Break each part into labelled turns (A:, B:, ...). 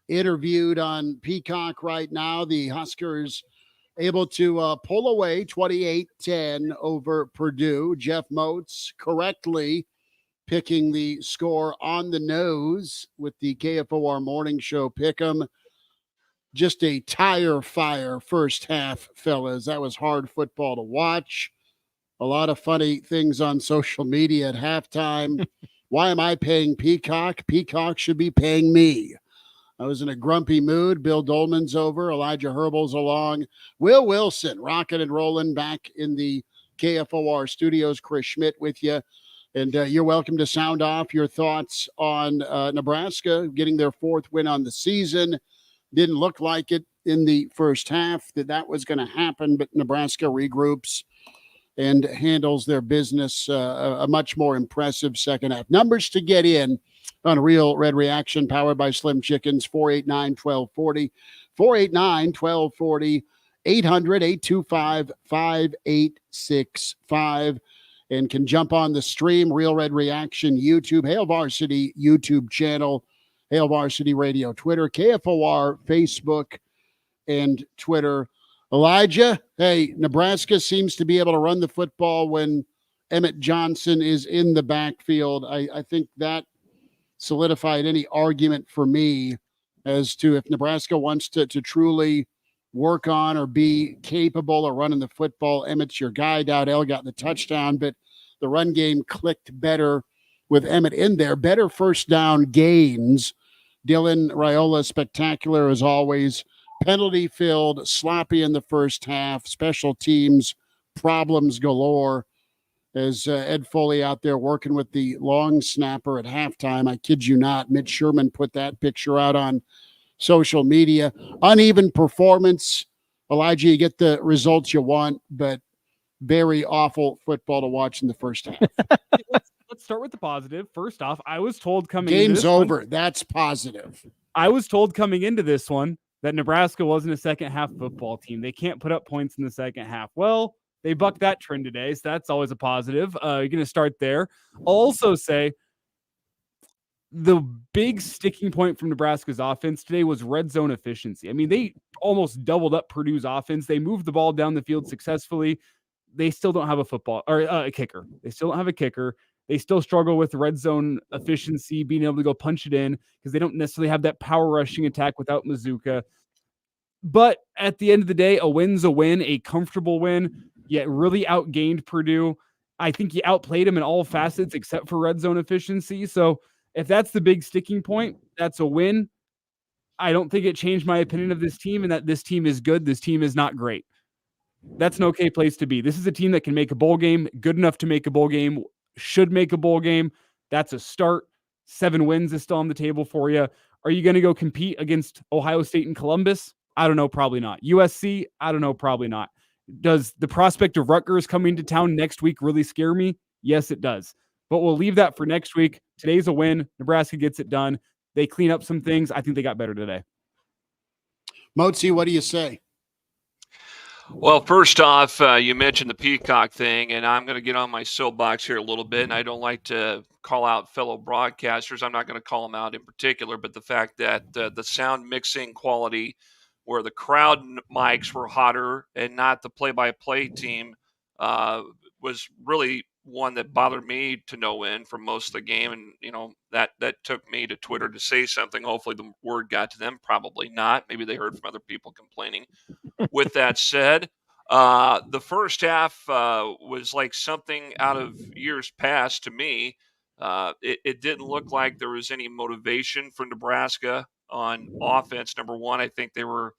A: interviewed on Peacock right now. The Huskers able to pull away 28-10 over Purdue. Jeff Moats correctly picking the score on the nose with the KFOR Morning Show Pick'em. Just a tire fire first half, fellas. That was hard football to watch. A lot of funny things on social media at halftime. Why am I paying Peacock? Peacock should be paying me. I was in a grumpy mood. Bill Dolman's over. Elijah Herbal's along. Will Wilson, rocking and rolling back in the KFOR studios. Chris Schmidt with you. And you're welcome to sound off your thoughts on Nebraska getting their fourth win on the season. Didn't look like it in the first half that was going to happen, but Nebraska regroups and handles their business a much more impressive second half. Numbers to get in on Real Red Reaction, powered by Slim Chickens, 489-1240, 489-1240, 800-825-5865, and can jump on the stream, Real Red Reaction, YouTube, Hail Varsity YouTube channel, Hail Varsity Radio, Twitter, KFOR, Facebook, and Twitter. Elijah, hey, Nebraska seems to be able to run the football when Emmett Johnson is in the backfield. I think that solidified any argument for me as to if Nebraska wants to truly work on or be capable of running the football. Emmett's your guy. Dowdell got the touchdown, but the run game clicked better with Emmett in there. Better first down gains. Dylan Raiola, spectacular as always. Penalty filled, sloppy in the first half. Special teams, problems galore. As Ed Foley out there working with the long snapper at halftime. I kid you not. Mitch Sherman put that picture out on social media. Uneven performance. Elijah, you get the results you want, but very awful football to watch in the first half.
B: Let's start with the positive. First off, I was told coming
A: into
B: this
A: Game's over. That's positive.
B: I was told coming into this one that Nebraska wasn't a second half football team. They can't put up points in the second half. Well, they bucked that trend today, so that's always a positive. You're going to start there. I'll also say the big sticking point from Nebraska's offense today was red zone efficiency. I mean, they almost doubled up Purdue's offense. They moved the ball down the field successfully. They still don't have a kicker. They still don't have a kicker. They still struggle with red zone efficiency, being able to go punch it in because they don't necessarily have that power rushing attack without Mazuka. But at the end of the day, a win's a win, a comfortable win. Yet really outgained Purdue. I think you outplayed them in all facets except for red zone efficiency. So if that's the big sticking point, that's a win. I don't think it changed my opinion of this team and that this team is good. This team is not great. That's an okay place to be. This is a team that can make a bowl game, good enough to make a bowl game, should make a bowl game. That's a start. 7 wins is still on the table for you. Are you going to go compete against Ohio State and Columbus? I don't know, probably not. USC? I don't know, probably not. Does the prospect of Rutgers coming to town next week really scare me? Yes, it does. But we'll leave that for next week. Today's a win. Nebraska gets it done. They clean up some things. I think they got better today.
A: Mozi, what do you say?
C: Well, first off, you mentioned the Peacock thing, and I'm going to get on my soapbox here a little bit, and I don't like to call out fellow broadcasters. I'm not going to call them out in particular, but the fact that the sound mixing quality where the crowd mics were hotter and not the play-by-play team was really one that bothered me to no end for most of the game. And, that took me to Twitter to say something. Hopefully the word got to them. Probably not. Maybe they heard from other people complaining. With that said, the first half was like something out of years past to me. It didn't look like there was any motivation for Nebraska on offense. Number one, I think they were,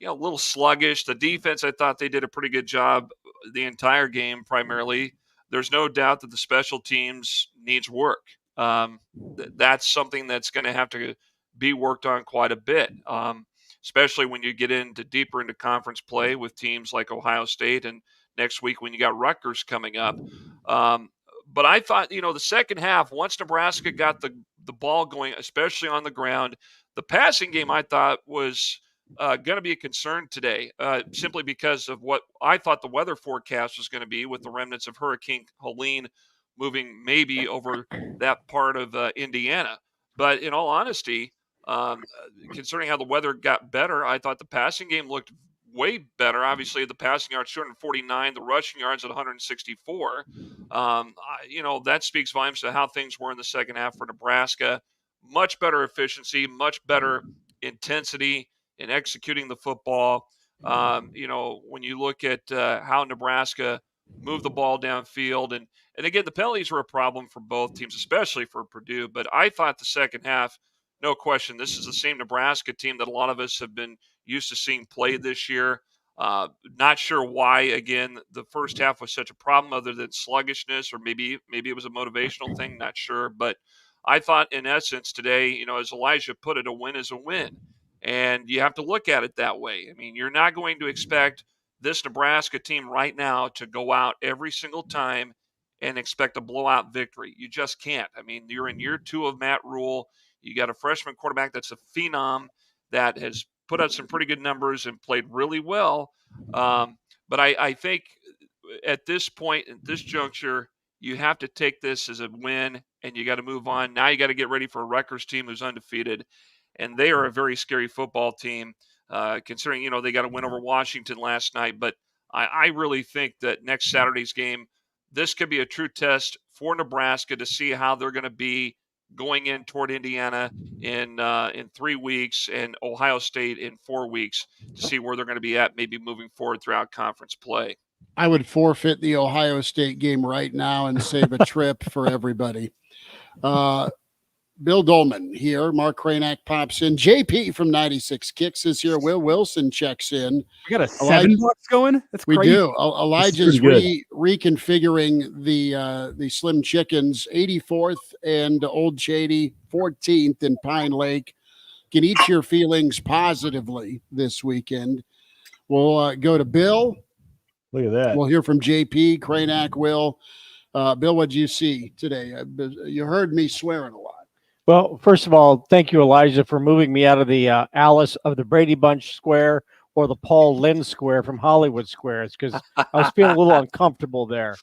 C: a little sluggish. The defense, I thought they did a pretty good job the entire game, primarily. There's no doubt that the special teams needs work. That's something that's going to have to be worked on quite a bit, especially when you get deeper into conference play with teams like Ohio State and next week when you got Rutgers coming up. But I thought, the second half, once Nebraska got the ball going, especially on the ground, the passing game I thought was going to be a concern today, simply because of what I thought the weather forecast was going to be with the remnants of Hurricane Helene moving maybe over that part of Indiana. But in all honesty, Considering how the weather got better, I thought the passing game looked way better. Obviously, the passing yards 249, the rushing yards at 164. That speaks volumes to how things were in the second half for Nebraska. Much better efficiency, much better intensity in executing the football. When you look at how Nebraska moved the ball downfield, and again, the penalties were a problem for both teams, especially for Purdue. But I thought the second half, no question, this is the same Nebraska team that a lot of us have been used to seeing play this year. Not sure why, again, the first half was such a problem other than sluggishness, or maybe it was a motivational thing, not sure. But I thought, in essence, today, as Elijah put it, a win is a win. And you have to look at it that way. I mean, you're not going to expect this Nebraska team right now to go out every single time and expect a blowout victory. You just can't. I mean, you're in year 2 of Matt Rhule. You got a freshman quarterback that's a phenom that has put out some pretty good numbers and played really well. But I think at this point, at this juncture, you have to take this as a win, and you got to move on. Now you got to get ready for a Rutgers team who's undefeated, and they are a very scary football team, considering, they got a win over Washington last night. But I really think that next Saturday's game, this could be a true test for Nebraska to see how they're going to be going in toward Indiana in 3 weeks and Ohio State in 4 weeks, to see where they're going to be at, maybe moving forward throughout conference play.
A: I would forfeit the Ohio State game right now and save a trip for everybody. Bill Dolman here. Mark Cranack pops in. JP from 96 Kicks is here. Will Wilson checks in.
B: We got a $7 going? That's
A: we
B: crazy.
A: do. Elijah's reconfiguring the Slim Chickens, 84th and Old Shady, 14th in Pine Lake. Can eat your feelings positively this weekend. We'll go to Bill.
D: Look at that.
A: We'll hear from JP, Cranack, Will. Bill, what did you see today? You heard me swearing a lot.
D: Well, first of all, thank you, Elijah, for moving me out of the Alice of the Brady Bunch Square or the Paul Lynde Square from Hollywood Squares, because I was feeling a little uncomfortable there.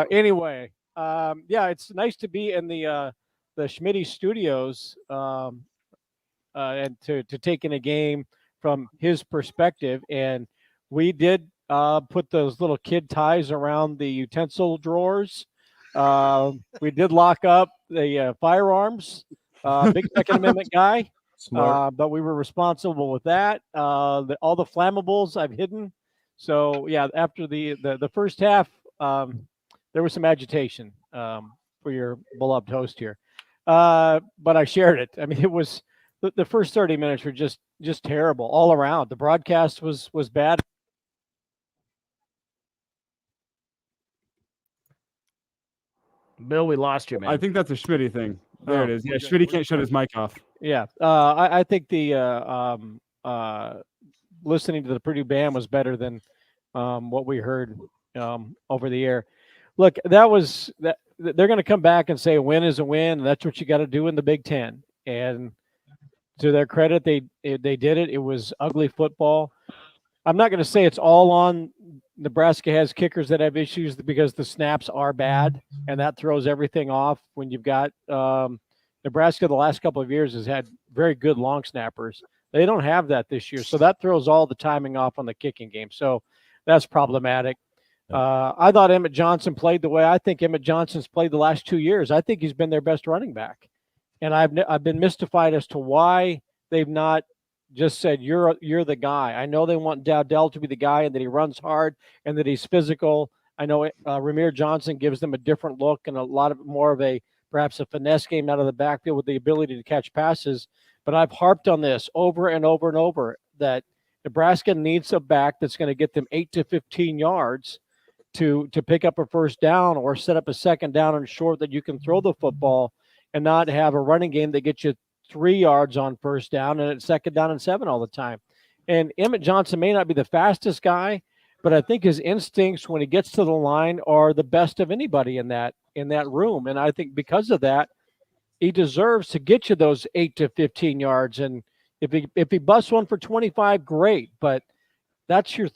D: Anyway, it's nice to be in the Schmitty Studios and to take in a game from his perspective. And we did put those little kid ties around the utensil drawers. We did lock up the firearms, big Second Amendment guy, but we were responsible with that. All the flammables I've hidden. So yeah, after the first half, there was some agitation for your beloved host here, but I shared it. I mean, it was the first 30 minutes were just terrible all around. The broadcast was bad.
E: Bill, we lost you, man.
B: I think that's a Schmitty thing. There it is. Yeah, Schmitty can't shut his mic off.
D: Yeah, I think the listening to the Purdue band was better than what we heard over the air. Look, that was that. They're going to come back and say a win is a win, and that's what you got to do in the Big Ten. And to their credit, they did it. It was ugly football. I'm not going to say it's all on Nebraska has kickers that have issues because the snaps are bad, and that throws everything off when you've got Nebraska the last couple of years has had very good long snappers. They don't have that this year, so that throws all the timing off on the kicking game. So that's problematic. I thought Emmett Johnson played the way I think Emmett Johnson's played the last 2 years. I think he's been their best running back, and I've been mystified as to why they've not just said you're the guy. I know they want Dowdell to be the guy and that he runs hard and that he's physical. I know Ramir Johnson gives them a different look and a lot of more of perhaps a finesse game out of the backfield with the ability to catch passes. But I've harped on this over and over and over that Nebraska needs a back that's going to get them 8 to 15 yards to pick up a first down or set up a second down and short that you can throw the football and not have a running game that gets you 3 yards on first down and it's second down and 7 all the time. And Emmett Johnson may not be the fastest guy, but I think his instincts when he gets to the line are the best of anybody in that room. And I think because of that, he deserves to get you those 8 to 15 yards. And if he busts one for 25, great. But that's your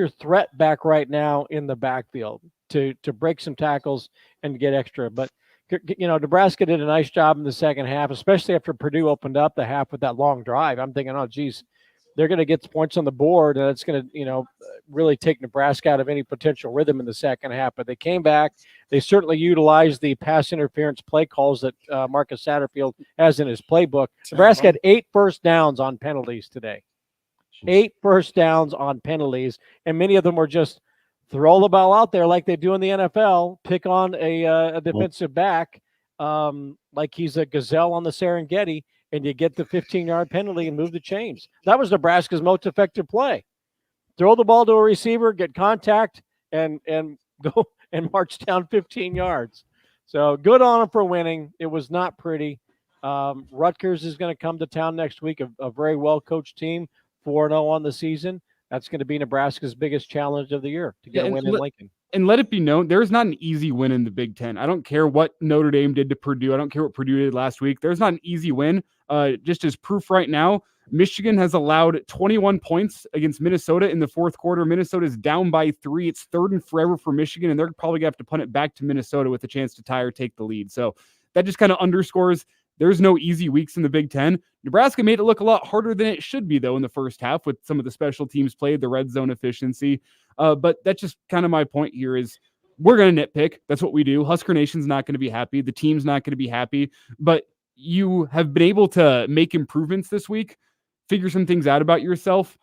D: threat back right now in the backfield to break some tackles and get extra. But Nebraska did a nice job in the second half, especially after Purdue opened up the half with that long drive. I'm thinking, oh, geez, they're going to get the points on the board, and it's going to, really take Nebraska out of any potential rhythm in the second half. But they came back. They certainly utilized the pass interference play calls that Marcus Satterfield has in his playbook. Nebraska had 8 first downs on penalties today. 8 first downs on penalties, and many of them were just throw the ball out there like they do in the NFL, pick on a defensive back like he's a gazelle on the Serengeti, and you get the 15-yard penalty and move the chains. That was Nebraska's most effective play. Throw the ball to a receiver, get contact, and go and march down 15 yards. So good on them for winning. It was not pretty. Rutgers is going to come to town next week, a very well-coached team, 4-0 on the season. That's going to be Nebraska's biggest challenge of the year to get a win in Lincoln.
B: And let it be known, there's not an easy win in the Big Ten. I don't care what Notre Dame did to Purdue. I don't care what Purdue did last week. There's not an easy win. Just as proof right now, Michigan has allowed 21 points against Minnesota in the fourth quarter. Minnesota is down by 3. It's 3rd and forever for Michigan, and they're probably going to have to punt it back to Minnesota with a chance to tie or take the lead. So that just kind of underscores there's no easy weeks in the Big Ten. Nebraska made it look a lot harder than it should be, though, in the first half with some of the special teams played, the red zone efficiency. But that's just kind of my point here is we're going to nitpick. That's what we do. Husker Nation's not going to be happy. The team's not going to be happy. But you have been able to make improvements this week, figure some things out about yourself,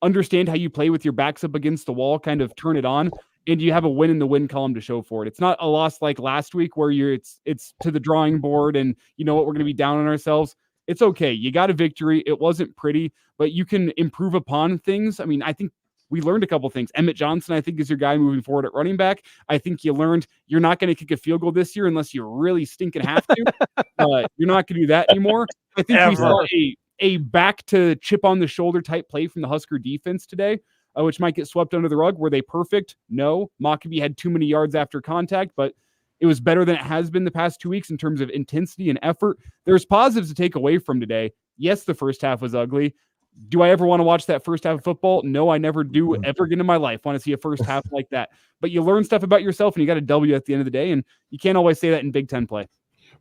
B: understand how you play with your backs up against the wall, kind of turn it on, and you have a win in the win column to show for it. It's not a loss like last week where it's to the drawing board and you know what, we're going to be down on ourselves. It's okay. You got a victory. It wasn't pretty, but you can improve upon things. I mean, I think we learned a couple things. Emmett Johnson, I think, is your guy moving forward at running back. I think you learned you're not going to kick a field goal this year unless you really stinking have to. You're not going to do that anymore. I think we saw a back to chip on the shoulder type play from the Husker defense today, which might get swept under the rug. Were they perfect? No. Mockabee had too many yards after contact, but it was better than it has been the past 2 weeks in terms of intensity and effort. There's positives to take away from today. Yes, the first half was ugly. Do I ever want to watch that first half of football? No, I never do ever again in my life want to see a first half like that. But you learn stuff about yourself and you got a W at the end of the day, and you can't always say that in Big Ten play.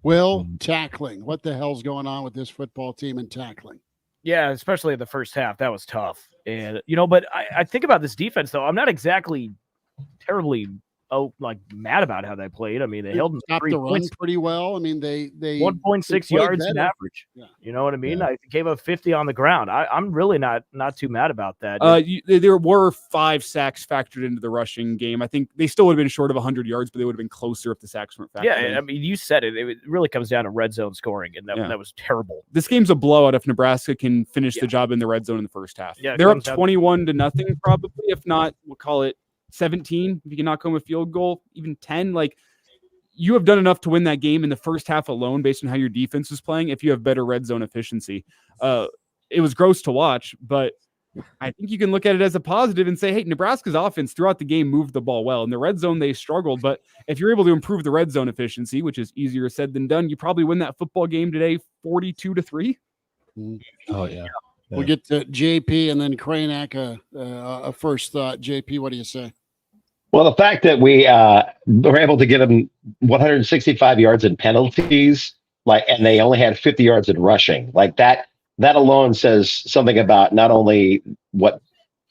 A: Will, tackling. What the hell's going on with this football team and tackling?
E: Yeah, especially in the first half. That was tough. And, but I think about this defense, though. I'm not exactly terribly mad about how they played. I mean, they held them
A: stopped
E: 3
A: the
E: points.
A: Run pretty well. I mean, they
E: 1.6 yards in average.
A: Yeah.
E: You know what I mean? Yeah. I gave up 50 on the ground. I'm really not too mad about that.
B: There were 5 sacks factored into the rushing game. I think they still would have been short of 100 yards, but they would have been closer if the sacks weren't factored in.
E: I mean, you said it. It really comes down to red zone scoring, and that was terrible.
B: This game's a blowout if Nebraska can finish the job in the red zone in the first half.
E: Yeah,
B: they're up 21-0 probably. If not, we'll call it 17 if you can knock home a field goal, even 10. Like, you have done enough to win that game in the first half alone based on how your defense is playing if you have better red zone efficiency. It was gross to watch, but I think you can look at it as a positive and say, hey, Nebraska's offense throughout the game moved the ball well. In the red zone, they struggled, but if you're able to improve the red zone efficiency, which is easier said than done, you probably win that football game today 42-3.
F: Oh, yeah.
A: We'll get to JP and then Kranak a first thought. JP, what do you say?
F: Well, the fact that we were able to get them 165 yards in penalties, and they only had 50 yards in rushing, that alone says something about not only what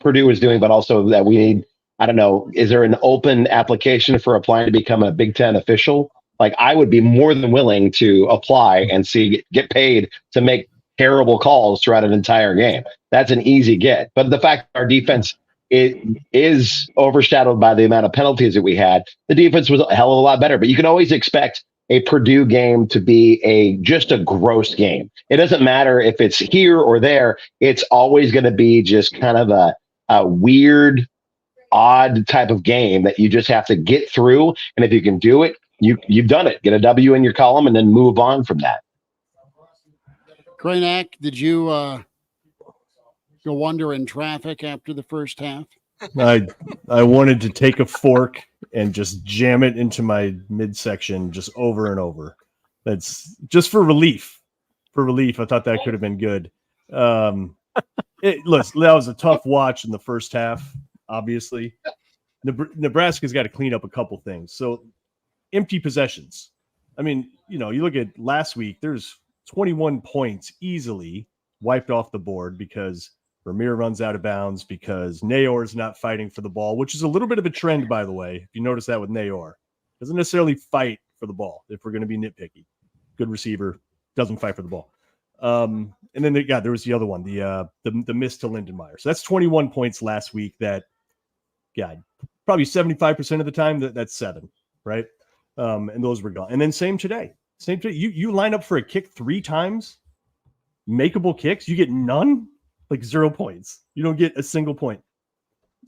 F: Purdue is doing, but also that we need, I don't know, is there an open application for applying to become a Big Ten official? I would be more than willing to apply and get paid to make terrible calls throughout an entire game. That's an easy get. But the fact that our defense is overshadowed by the amount of penalties that we had, the defense was a hell of a lot better. But you can always expect a Purdue game to be just a gross game. It doesn't matter if it's here or there. It's always going to be just kind of a weird, odd type of game that you just have to get through. And if you can do it, you've done it. Get a W in your column and then move on from that.
A: Kranak, did you go wander in traffic after the first half?
G: I wanted to take a fork and just jam it into my midsection just over and over. That's just for relief. I thought that could have been good. Listen, that was a tough watch in the first half, obviously. Nebraska's got to clean up a couple things. So empty possessions. I mean, you look at last week, there's 21 points easily wiped off the board because Ramir runs out of bounds, because Nayor's not fighting for the ball, which is a little bit of a trend, by the way. If you notice that with Nayor, doesn't necessarily fight for the ball. If we're going to be nitpicky, good receiver, doesn't fight for the ball. And then there was the other one, the miss to Lindenmeyer. So that's 21 points last week. That, probably 75% of the time that's 7, right? And those were gone. And then same today. You line up for a kick 3 times, makeable kicks, you get none, like 0 points. You don't get a single point.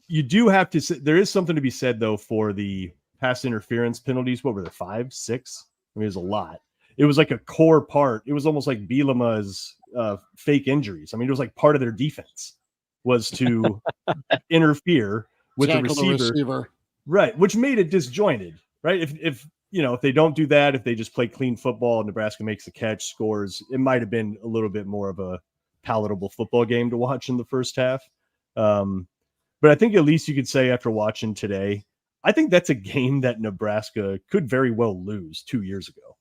G: You do have to. There is something to be said though for the pass interference penalties. What were there? 5, 6? I mean, it was a lot. It was like a core part. It was almost like Bielema's fake injuries. I mean, it was like part of their defense was to interfere with the receiver, right? Which made it disjointed, right? If they don't do that, if they just play clean football, Nebraska makes the catch, scores, it might have been a little bit more of a palatable football game to watch in the first half. But I think at least you could say after watching today, I think that's a game that Nebraska could very well lose 2 years ago,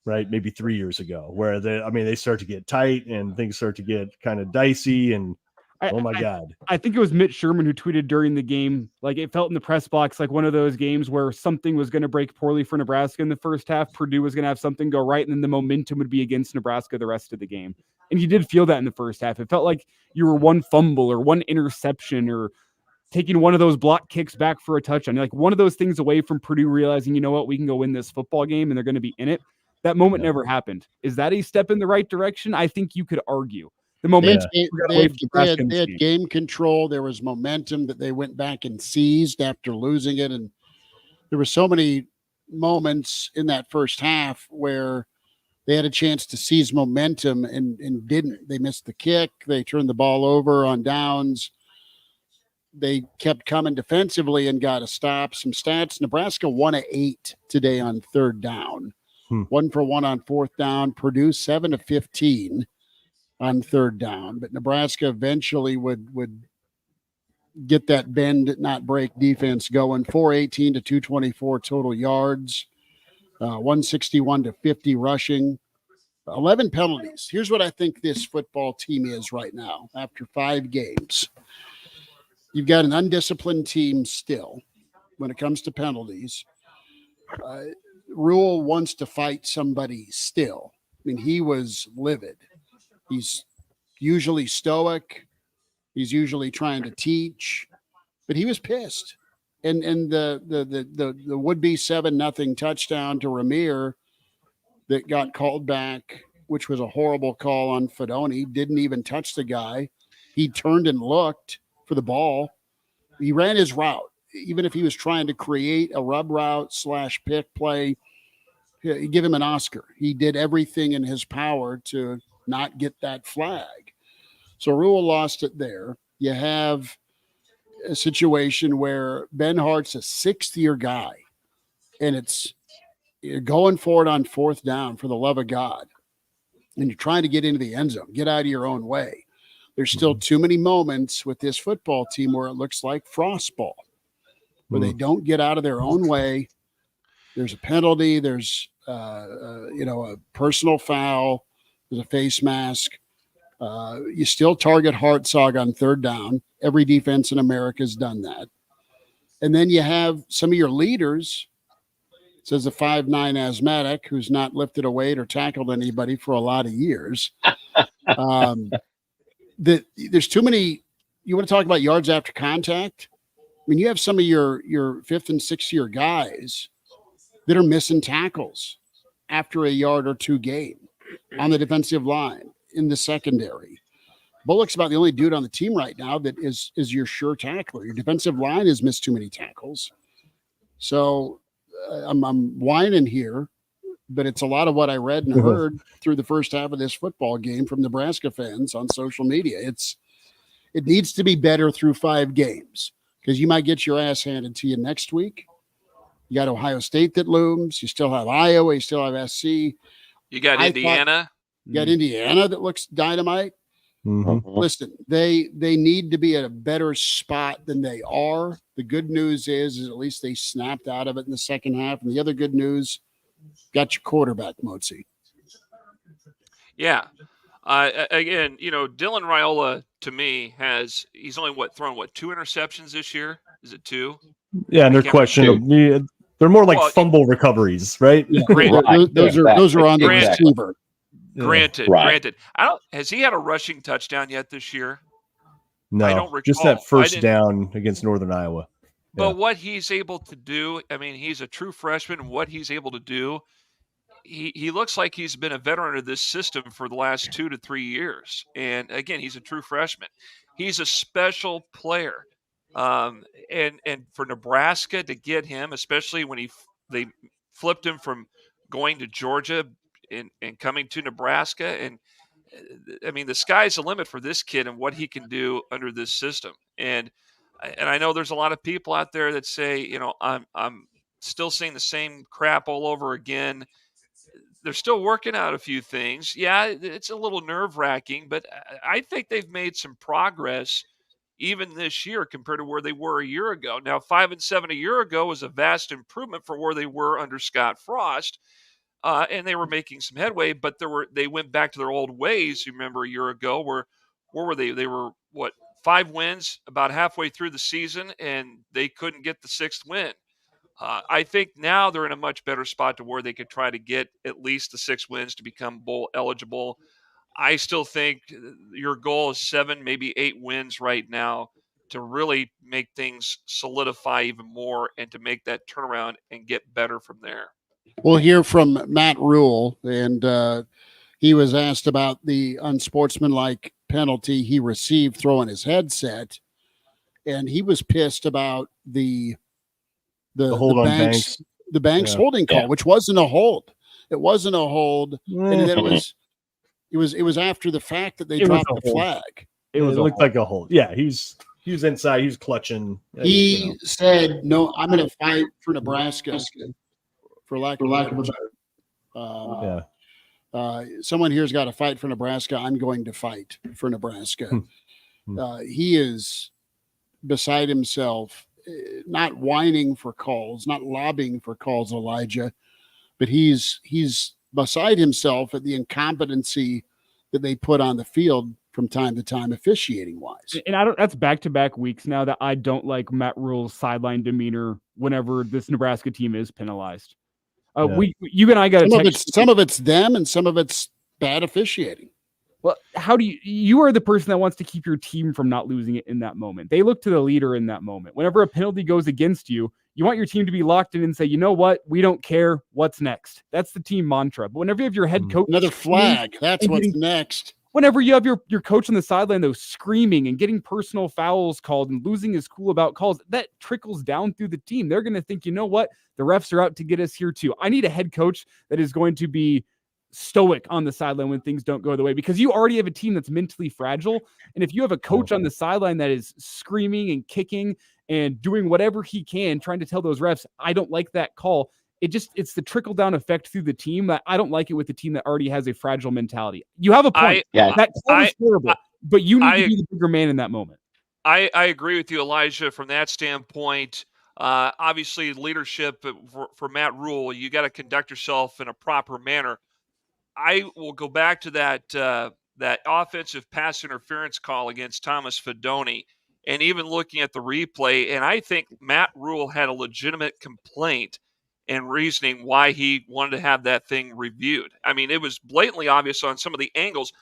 G: right? Maybe 3 years ago, where they start to get tight and things start to get kind of dicey and God.
B: I think it was Mitch Sherman who tweeted during the game, like it felt in the press box like one of those games where something was going to break poorly for Nebraska in the first half. Purdue was going to have something go right, and then the momentum would be against Nebraska the rest of the game. And you did feel that in the first half. It felt like you were one fumble or one interception or taking one of those block kicks back for a touchdown. Like one of those things away from Purdue realizing, you know what, we can go win this football game and they're going to be in it. That moment never happened. Is that a step in the right direction? I think you could argue. The momentum
A: they had game control. There was momentum that they went back and seized after losing it. And there were so many moments in that first half where they had a chance to seize momentum and didn't. They missed the kick. They turned the ball over on downs. They kept coming defensively and got a stop. Some stats: Nebraska 1 of 8 today on third down. 1 for 1 on fourth down. Purdue 7 of 15 on third down. But Nebraska eventually would get that bend, not break defense going. 418 to 224 total yards. 161 to 50 rushing. 11 penalties. Here's what I think this football team is right now after 5 games. You've got an undisciplined team still when it comes to penalties. Rhule wants to fight somebody still. I mean, he was livid. He's usually stoic. He's usually trying to teach, but he was pissed. And the would-be 7-0 touchdown to Ramir that got called back, which was a horrible call on Fedoni, didn't even touch the guy. He turned and looked for the ball. He ran his route. Even if he was trying to create a rub route / pick play, give him an Oscar. He did everything in his power to not get that flag. So Rhule lost it there. You have a situation where Ben Hart's a 6th-year guy, and you're going for it on fourth down, for the love of God, and you're trying to get into the end zone, get out of your own way. There's still too many moments with this football team where it looks like frostball, where they don't get out of their own way. There's a penalty. There's a personal foul. There's a face mask. You still target Hartzog on third down. Every defense in America has done that. And then you have some of your leaders, says a 5'9" asthmatic who's not lifted a weight or tackled anybody for a lot of years. There's too many. You want to talk about yards after contact? I mean, you have some of your 5th and 6th year guys that are missing tackles after a yard or 2 game on the defensive line, in the secondary. Bullock's about the only dude on the team right now that is your sure tackler. Your defensive line has missed too many tackles. So I'm whining here, but it's a lot of what I read and heard through the first half of this football game from Nebraska fans on social media. It needs to be better through 5 games, because you might get your ass handed to you next week. You got Ohio State that looms. You still have Iowa. You still have SC.
C: You got Indiana.
A: You got Indiana that looks dynamite. Listen, they need to be at a better spot than they are. The good news is at least they snapped out of it in the second half. And the other good news, got your quarterback, Motzi.
C: Yeah. Again, Dylan Raiola to me he's only thrown 2 interceptions this year? Is it 2?
G: Yeah, and they're
C: can't
G: questionable. Yeah, they're more like
C: Well,
G: fumble recoveries, right?
A: Yeah,
F: Right,
A: those are on the
C: Granted.
A: receiver.
C: Granted. Has he had a rushing touchdown yet this year?
G: No,
C: I don't
G: just
C: recall.
G: that first down against Northern Iowa.
C: But what he's able to do, I mean, he's a true freshman. What he's able to do, he looks like he's been a veteran of this system for the last 2 to 3 years. And again, he's a true freshman. He's a special player. And for Nebraska to get him, especially when they flipped him from going to Georgia and coming to Nebraska, and I mean, the sky's the limit for this kid and what he can do under this system. And I know there's a lot of people out there that say, I'm still seeing the same crap all over again. They're still working out a few things. Yeah, it's a little nerve-wracking, but I think they've made some progress even this year compared to where they were a year ago. Now, 5-7 a year ago was a vast improvement from where they were under Scott Frost. And they were making some headway, but they went back to their old ways. You remember a year ago, where were they? They were 5 wins about halfway through the season, and they couldn't get the 6th win. I think now they're in a much better spot to where they could try to get at least the 6 wins to become bowl eligible. I still think your goal is 7, maybe 8 wins right now to really make things solidify even more and to make that turnaround and get better from there.
A: We'll hear from Matt Rhule, and he was asked about the unsportsmanlike penalty he received throwing his headset, and he was pissed about the
G: hold on Banks.
A: The Banks holding call, which wasn't a hold. It wasn't a hold, and then it was after the fact that they dropped the flag.
G: It looked like a hold. Yeah, he was inside. He was clutching.
A: He said, "No, I'm going to fight for Nebraska." For lack of a better. Someone here's got to fight for Nebraska. I'm going to fight for Nebraska. He is beside himself, not whining for calls, not lobbying for calls, Elijah, but he's beside himself at the incompetency that they put on the field from time to time, officiating wise.
B: And that's back-to-back weeks now that I don't like Matt Rhule's sideline demeanor whenever this Nebraska team is penalized. You and I got
A: some of it's them and some of it's bad officiating.
B: Well, how do you are the person that wants to keep your team from not losing it in that moment. They look to the leader in that moment. Whenever a penalty goes against you, you want your team to be locked in and say, you know what? We don't care. What's next? That's the team mantra. But whenever you have your head coach,
A: another flag, that's what's next.
B: Whenever you have your coach on the sideline, though, screaming and getting personal fouls called and losing his cool about calls, that trickles down through the team. They're going to think, you know what? The refs are out to get us here too. I need a head coach that is going to be stoic on the sideline when things don't go the way, because you already have a team that's mentally fragile. And if you have a coach on the sideline that is screaming and kicking and doing whatever he can, trying to tell those refs, I don't like that call. It's the trickle down effect through the team that I don't like it with the team that already has a fragile mentality. You have a point. That call is horrible, but you need to be the bigger man in that moment.
C: I agree with you, Elijah, from that standpoint. Obviously, leadership for Matt Rhule, you got to conduct yourself in a proper manner. I will go back to that offensive pass interference call against Thomas Fedoni, and even looking at the replay, and I think Matt Rhule had a legitimate complaint and reasoning why he wanted to have that thing reviewed. I mean, it was blatantly obvious on some of the angles.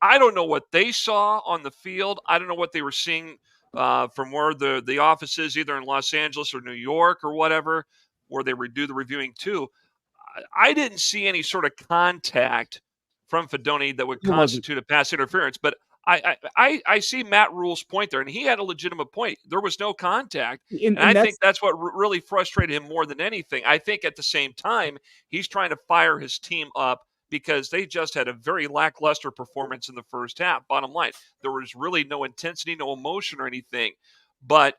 C: I don't know what they saw on the field. I don't know what they were seeing from where the office is, either in Los Angeles or New York or whatever, where they would do the reviewing too. I didn't see any sort of contact from Fedoni that would constitute a pass interference, but I see Matt Rhule's point there, and he had a legitimate point. There was no contact, and I think that's what really frustrated him more than anything. I think at the same time, he's trying to fire his team up because they just had a very lackluster performance in the first half. Bottom line, there was really no intensity, no emotion or anything. But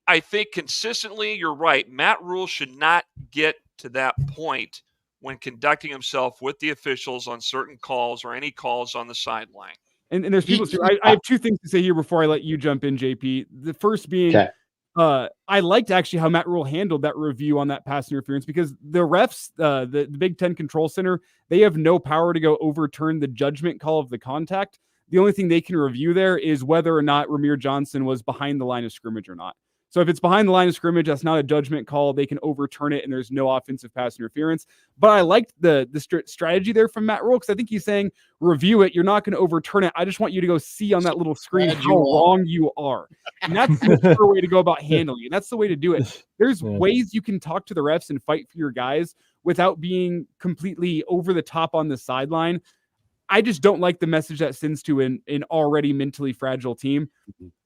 C: I think consistently, you're right. Matt Rhule should not get to that point when conducting himself with the officials on certain calls or any calls on the sideline.
B: And there's people too. I have 2 things to say here before I let you jump in, JP. The first being, I liked actually how Matt Rhule handled that review on that pass interference, because the refs, the Big Ten Control Center, they have no power to go overturn the judgment call of the contact. The only thing they can review there is whether or not Ramir Johnson was behind the line of scrimmage or not. So if it's behind the line of scrimmage, that's not a judgment call. They can overturn it, and there's no offensive pass interference. But I liked the strategy there from Matt Rhule, because I think he's saying, review it. You're not going to overturn it. I just want you to go see on that little screen how wrong you are. And that's the mature way to go about handling it. That's the way to do it. There's ways you can talk to the refs and fight for your guys without being completely over the top on the sideline. I just don't like the message that sends to an already mentally fragile team.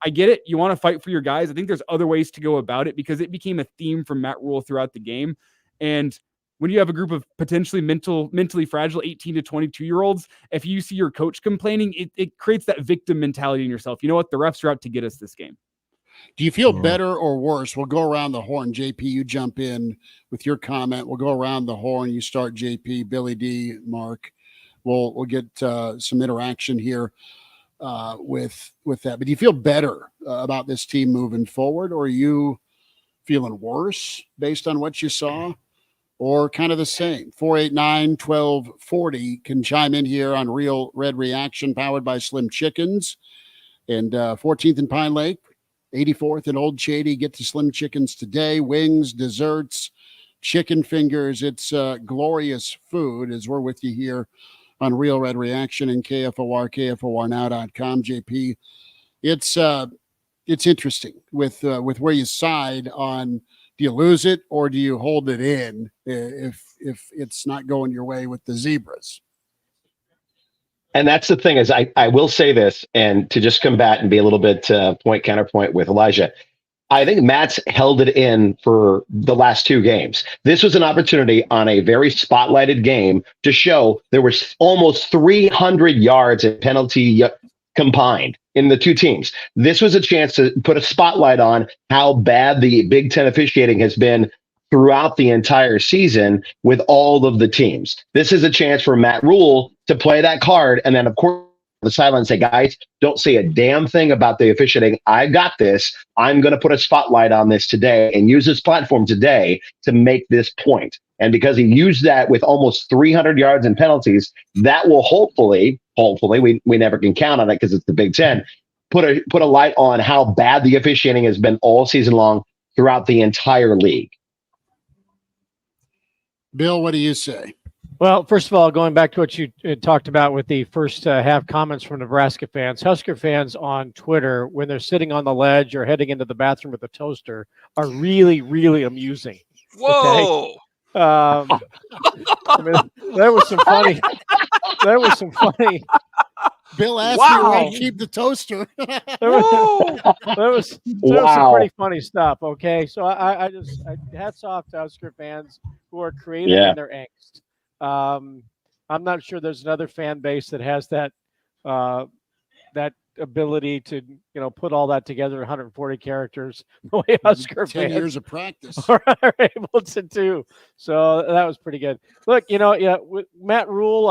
B: I get it. You want to fight for your guys. I think there's other ways to go about it, because it became a theme from Matt Rhule throughout the game. And when you have a group of potentially mentally fragile 18 to 22-year-olds, if you see your coach complaining, it creates that victim mentality in yourself. You know what? The refs are out to get us this game.
A: Do you feel better or worse? We'll go around the horn. JP, you jump in with your comment. We'll go around the horn. You start, JP, Billy D, Mark. We'll get some interaction here with that. But do you feel better about this team moving forward, or are you feeling worse based on what you saw, or kind of the same? 489-1240 can chime in here on Real Red Reaction, powered by Slim Chickens. And 14th and Pine Lake, 84th and Old Shady. Get to Slim Chickens today. Wings, desserts, chicken fingers. It's glorious food, as we're with you here on Real Red Reaction and KFOR, KFORnow.com. JP, it's interesting with where you side on. Do you lose it, or do you hold it in if it's not going your way with the Zebras?
F: And that's the thing, is I will say this, and to just combat and be a little bit counterpoint with Elijah, I think Matt's held it in for the last two games. This was an opportunity on a very spotlighted game to show there was almost 300 yards in penalty combined in the two teams. This was a chance to put a spotlight on how bad the Big Ten officiating has been throughout the entire season with all of the teams. This is a chance for Matt Rhule to play that card, and then, of course, the sideline say, guys, don't say a damn thing about the officiating. I got this. I'm going to put a spotlight on this today and use this platform today to make this point. And because he used that with almost 300 yards in penalties, that will hopefully, we never can count on it because it's the Big Ten, put a light on how bad the officiating has been all season long throughout the entire league.
A: Bill, what do you say?
D: Well, first of all, going back to what you talked about with the first half comments from Nebraska fans, Husker fans on Twitter, when they're sitting on the ledge or heading into the bathroom with a toaster, are really, really amusing.
C: Whoa.
D: Okay? I mean, that was some funny.
A: Bill asked me where to keep the toaster.
D: That was some pretty funny stuff. Okay, so I just hats off to Husker fans who are creative in their angst. I'm not sure there's another fan base that has that ability to put all that together, 140 characters, the way Husker
A: 10
D: fans
A: years of practice
D: are able to do. So that was pretty good. Look, with Matt Rhule,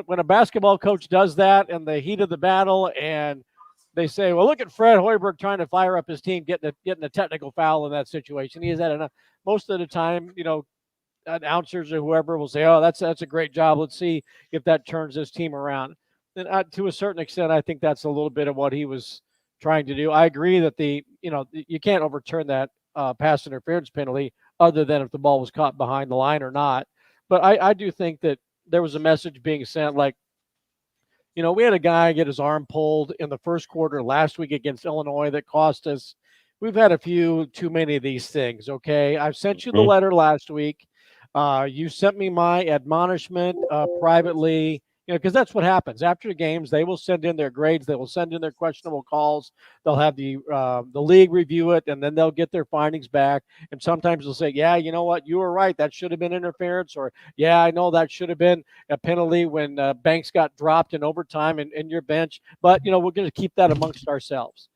D: when a basketball coach does that in the heat of the battle, and they say, well, look at Fred Hoiberg trying to fire up his team, getting a technical foul in that situation. He has that enough. Most of the time, announcers or whoever will say, oh, that's a great job. Let's see if that turns this team around. And to a certain extent, I think that's a little bit of what he was trying to do. I agree that you can't overturn that pass interference penalty other than if the ball was caught behind the line or not. But I do think that there was a message being sent, like, we had a guy get his arm pulled in the first quarter last week against Illinois that cost us. We've had a few too many of these things, okay? I've sent you the letter last week. You sent me my admonishment privately, because that's what happens after the games. They will send in their grades. They will send in their questionable calls. They'll have the league review it, and then they'll get their findings back. And sometimes they'll say, yeah, you know what? You were right. That should have been interference. Or, yeah, I know that should have been a penalty when Banks got dropped in overtime in your bench. But, we're going to keep that amongst ourselves.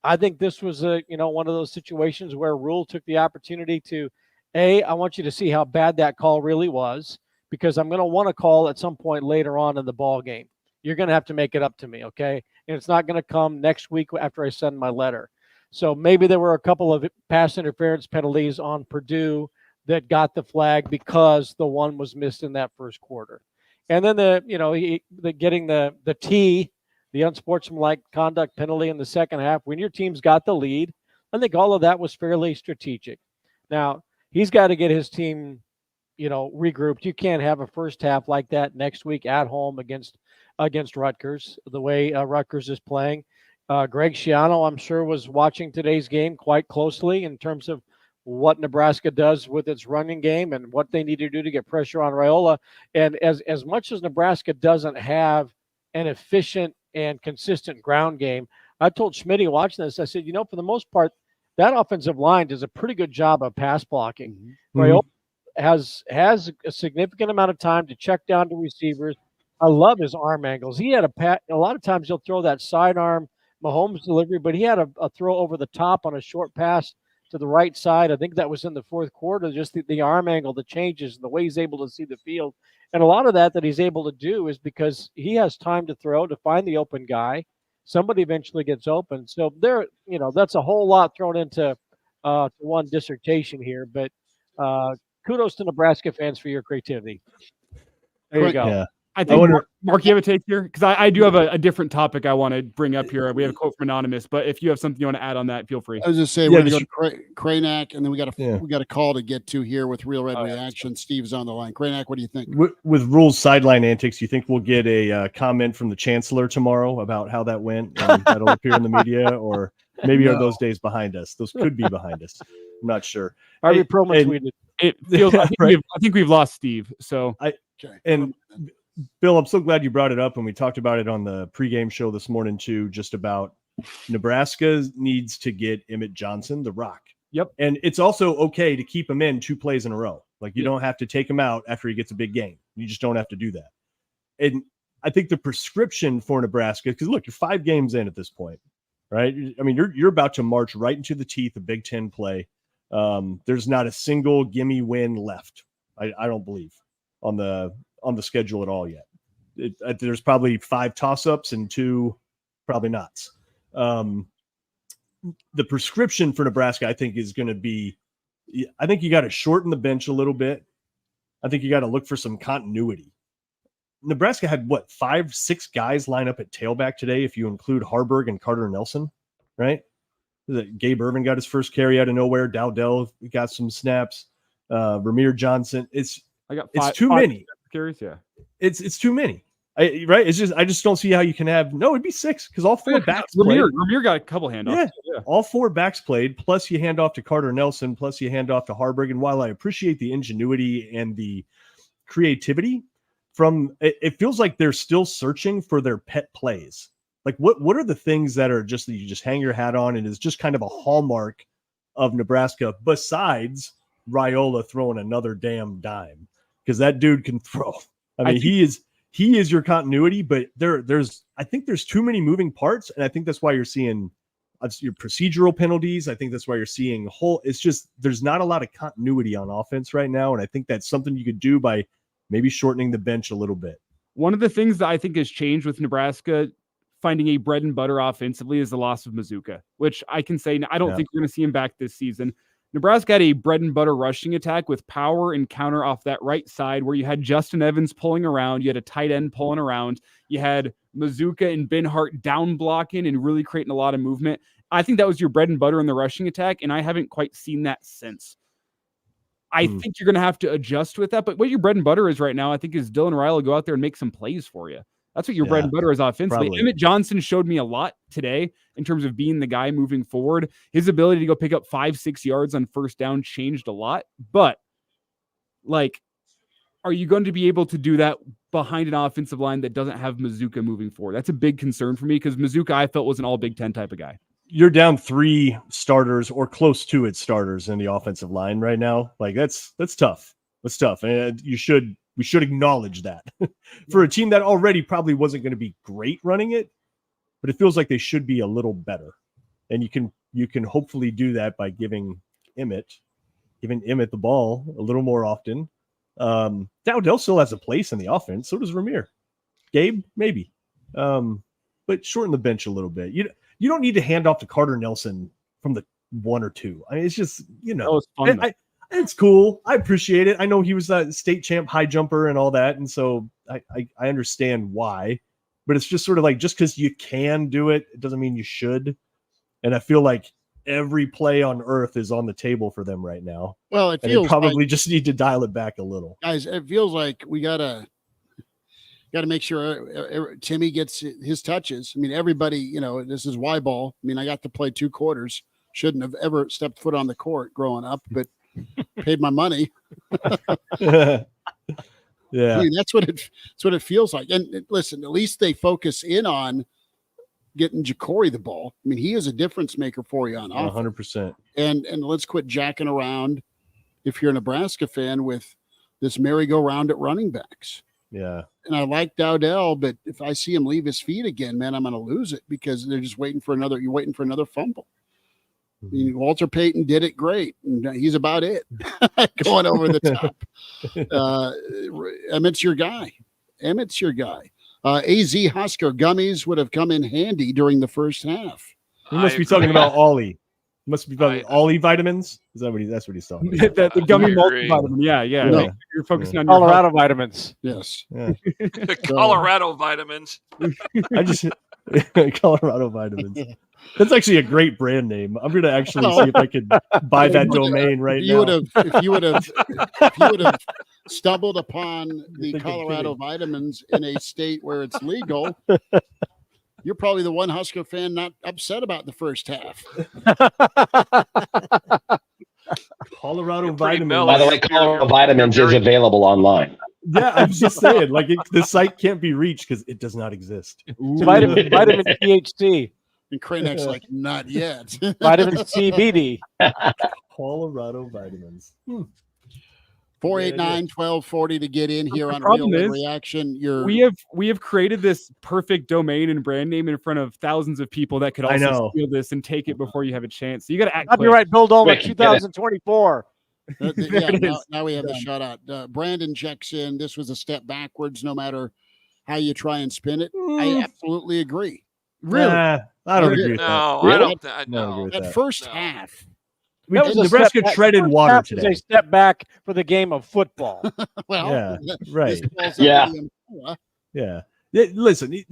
D: I think this was one of those situations where Rhule took the opportunity to, I want you to see how bad that call really was, because I'm going to want to call at some point later on in the ball game. You're going to have to make it up to me, okay? And it's not going to come next week after I send my letter. So maybe there were a couple of pass interference penalties on Purdue that got the flag because the one was missed in that first quarter. And then getting the unsportsmanlike conduct penalty in the second half when your team's got the lead. I think all of that was fairly strategic. Now, he's got to get his team, regrouped. You can't have a first half like that next week at home against Rutgers, the way Rutgers is playing. Greg Schiano, I'm sure, was watching today's game quite closely in terms of what Nebraska does with its running game and what they need to do to get pressure on Raiola. And as much as Nebraska doesn't have an efficient and consistent ground game, I told Schmitty watching this, I said, for the most part, that offensive line does a pretty good job of pass blocking. Mm-hmm. Raiola has a significant amount of time to check down to receivers. I love his arm angles. He had a lot of times he'll throw that sidearm Mahomes delivery, but he had a throw over the top on a short pass to the right side. I think that was in the fourth quarter, just the arm angle, the changes, and the way he's able to see the field. And a lot of that he's able to do is because he has time to throw, to find the open guy. Somebody eventually gets open. So that's a whole lot thrown into one dissertation here. But kudos to Nebraska fans for your creativity. There you go.
G: Yeah.
B: I think, Mark, you have a take here? Because I do have a different topic I want to bring up here. We have a quote from Anonymous, but if you have something you want to add on that, feel free.
A: I was just saying, we're going to go to Cranack, and then we got a call to get to here with Real Red Reaction. Steve's on the line. Cranack, what do you think?
G: With Rhule's sideline antics, you think we'll get a comment from the chancellor tomorrow about how that went? And that'll appear in the media, or maybe are those days behind us? Those could be behind us. I'm not sure.
D: Harvey Perlman tweeted.
B: It feels. I think we've lost Steve. So
G: Bill, I'm so glad you brought it up, and we talked about it on the pregame show this morning too, just about Nebraska needs to get Emmett Johnson the rock.
B: Yep.
G: And it's also okay to keep him in 2 plays in a row. Like, you don't have to take him out after he gets a big game. You just don't have to do that. And I think the prescription for Nebraska, because look, you're 5 games in at this point, right? I mean, you're about to march right into the teeth of Big Ten play. There's not a single gimme win left. I don't believe on the schedule at all yet. There's probably 5 toss-ups and 2 probably nots. The prescription for Nebraska, I think, is going to be, I think you got to shorten the bench a little bit. I think you got to look for some continuity. Nebraska had 5-6 guys line up at tailback today, if you include Harburg and Carter Nelson, right? Gabe Irvin got his first carry out of nowhere. Dowdell got some snaps. Ramir Johnson. It's too many.
B: Carries, yeah.
G: It's too many. Right? It's just, I just don't see how you can have, it'd be 6 because all 4 backs played.
B: Ramir got a couple handoffs.
G: Yeah. All 4 backs played, plus you hand off to Carter Nelson, plus you hand off to Harburg. And while I appreciate the ingenuity and the creativity it feels like they're still searching for their pet plays. Like what are the things that are just that you just hang your hat on and is just kind of a hallmark of Nebraska besides Raiola throwing another damn dime? Because that dude can throw. I mean, he is your continuity, but I think there's too many moving parts, and I think that's why you're seeing your procedural penalties. I think that's why you're seeing it's just there's not a lot of continuity on offense right now, and I think that's something you could do by maybe shortening the bench a little bit.
B: One of the things that I think has changed with Nebraska finding a bread and butter offensively is the loss of Mazuka, which I can say I don't think we're going to see him back this season. Nebraska had a bread and butter rushing attack with power and counter off that right side where you had Justin Evans pulling around. You had a tight end pulling around. You had Mazuka and Ben Hart down blocking and really creating a lot of movement. I think that was your bread and butter in the rushing attack, and I haven't quite seen that since. I think you're going to have to adjust with that. But what your bread and butter is right now, I think, is Dylan Rhule go out there and make some plays for you. That's what your bread and butter is offensively.
G: Probably.
B: Emmett Johnson showed me a lot today in terms of being the guy moving forward. His ability to go pick up 5-6 yards on first down changed a lot. But, are you going to be able to do that behind an offensive line that doesn't have Mazuka moving forward? That's a big concern for me because Mazuka, I felt, was an all Big Ten type of guy.
G: You're down 3 starters or close to it starters in the offensive line right now. That's tough. That's tough. And we should acknowledge that for a team that already probably wasn't going to be great running it, but it feels like they should be a little better. And you can hopefully do that by giving Emmett the ball a little more often. Dowdell still has a place in the offense. So does Ramir. Gabe, maybe. But shorten the bench a little bit. You don't need to hand off to Carter Nelson from the 1 or 2. I mean, it's just,
B: That was fun.
G: it's cool. I appreciate it. I know he was a state champ high jumper and all that, and so I understand why. But it's just sort of like, just because you can do it, it doesn't mean you should. And I feel like every play on earth is on the table for them right now.
A: Well, it
G: And
A: feels
G: they probably
A: like,
G: just need to dial it back a little.
A: guys, it feels like we gotta make sure Timmy gets his touches. I mean, everybody, this is Y ball. I mean, I got to play 2 quarters. Shouldn't have ever stepped foot on the court growing up, but paid my money.
G: Yeah.
A: I mean, that's what it feels like. And listen, at least they focus in on getting Ja'Cory the ball. I mean, he is a difference maker for you on offense.
G: 100%.
A: And let's quit jacking around, if you're a Nebraska fan, with this merry-go-round at running backs.
G: Yeah.
A: And I like Dowdell, but if I see him leave his feet again, man, I'm going to lose it, because they're just waiting for another fumble. I mean, Walter Payton did it great, and he's about it. Going over the top. Emmett's your guy. AZ Husker gummies would have come in handy during the first half.
G: He must be talking about Ollie. Must be talking Ollie vitamins. Is that that's what he's talking about?
B: the gummy multivitamin. Yeah.
A: No.
B: You're focusing on
D: Colorado vitamins.
A: Yes.
G: Yeah.
C: The Colorado vitamins.
G: I just Colorado vitamins. That's actually a great brand name. I'm going to actually see if I could buy that domain right now.
A: If you would have stumbled upon the Colorado vitamins in a state where it's legal, you're probably the one Husker fan not upset about the first half.
G: Colorado
C: pretty
G: vitamins.
C: mellow.
F: By the way, Colorado Vitamins is available online.
G: Yeah, I'm just saying, like the site can't be reached because it does not exist.
D: Vitamin THC.
A: And Cranek's like, not yet.
D: Vitamin CBD.
G: Colorado vitamins.
A: 489-1240 to get in here on
B: problem
A: Real
B: is,
A: Reaction.
B: We have created this perfect domain and brand name in front of thousands of people that could also steal this and take it before you have a chance. So you got to act quick.
D: Copyright Bill Dolman
F: Quick,
D: 2024.
A: Now we have a shout out. Brandon checks in. This was a step backwards, no matter how you try and spin it. I absolutely agree.
B: Really?
G: I don't agree with
C: No,
G: that.
C: I don't.
G: I don't
C: No.
G: agree with
A: That
G: that.
A: first
C: No.
A: half.
D: That was a
G: Nebraska
D: step back.
G: treaded
D: First
G: water
D: half was
G: today.
D: a step back for the game of football.
A: Well,
G: Yeah, right.
A: this falls
F: Yeah.
A: under the umbrella.
G: Yeah. Listen,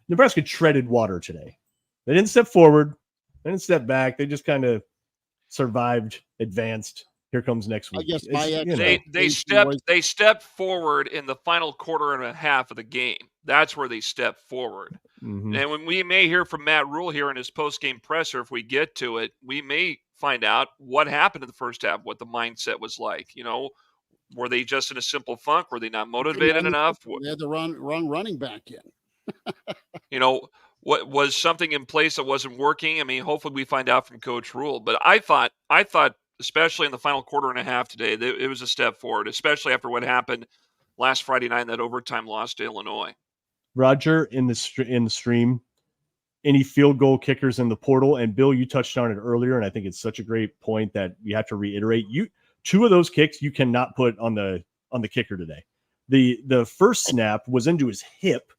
G: Nebraska treaded water today. They didn't step forward. They didn't step back. They just kind of survived, advanced. Here comes next week.
A: I guess
C: They stepped forward in the final quarter and a half of the game. That's where they stepped forward.
G: Mhm.
C: And when we may hear from Matt Rhule here in his post-game presser, if we get to it, we may find out what happened in the first half, what the mindset was like. Were they just in a simple funk? Were they not motivated enough?
A: They had the wrong running back in.
C: What was something in place that wasn't working? I mean, hopefully we find out from Coach Rhule. But I thought, especially in the final quarter and a half today, that it was a step forward, especially after what happened last Friday night in that overtime loss to Illinois.
G: Roger, in the stream, any field goal kickers in the portal, and Bill, you touched on it earlier, and I think it's such a great point that you have to reiterate. Two of those kicks you cannot put on the kicker today. The first snap was into his hip,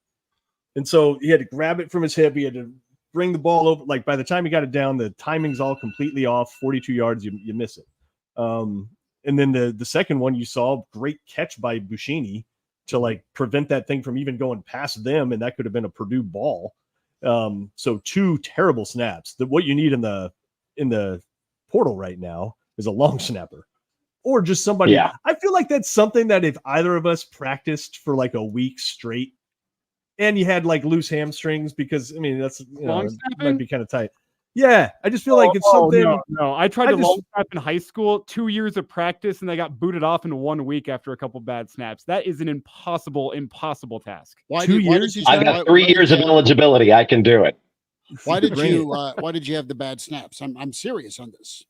G: and so he had to grab it from his hip. He had to bring the ball over. Like, by the time he got it down, the timing's all completely off. 42 yards, you miss it. And then the second one, you saw great catch by Buschini to prevent that thing from even going past them, and that could have been a Purdue ball. So 2 terrible snaps. What you need in the portal right now is a long snapper, or just somebody.
F: Yeah.
G: I feel like that's something that if either of us practiced for a week straight, and you had loose hamstrings, because that's
B: Long
G: it
B: snapping?
G: might be kind of tight. Yeah, I just feel like it's something.
B: No. I tried to long snap in high school, 2 years of practice, and I got booted off in 1 week after a couple bad snaps. That is an impossible task.
A: Why
G: 2
A: did
G: years?
A: you
F: I've got 3 years of eligibility. I can do it.
A: Why did you have the bad snaps? I'm serious on this.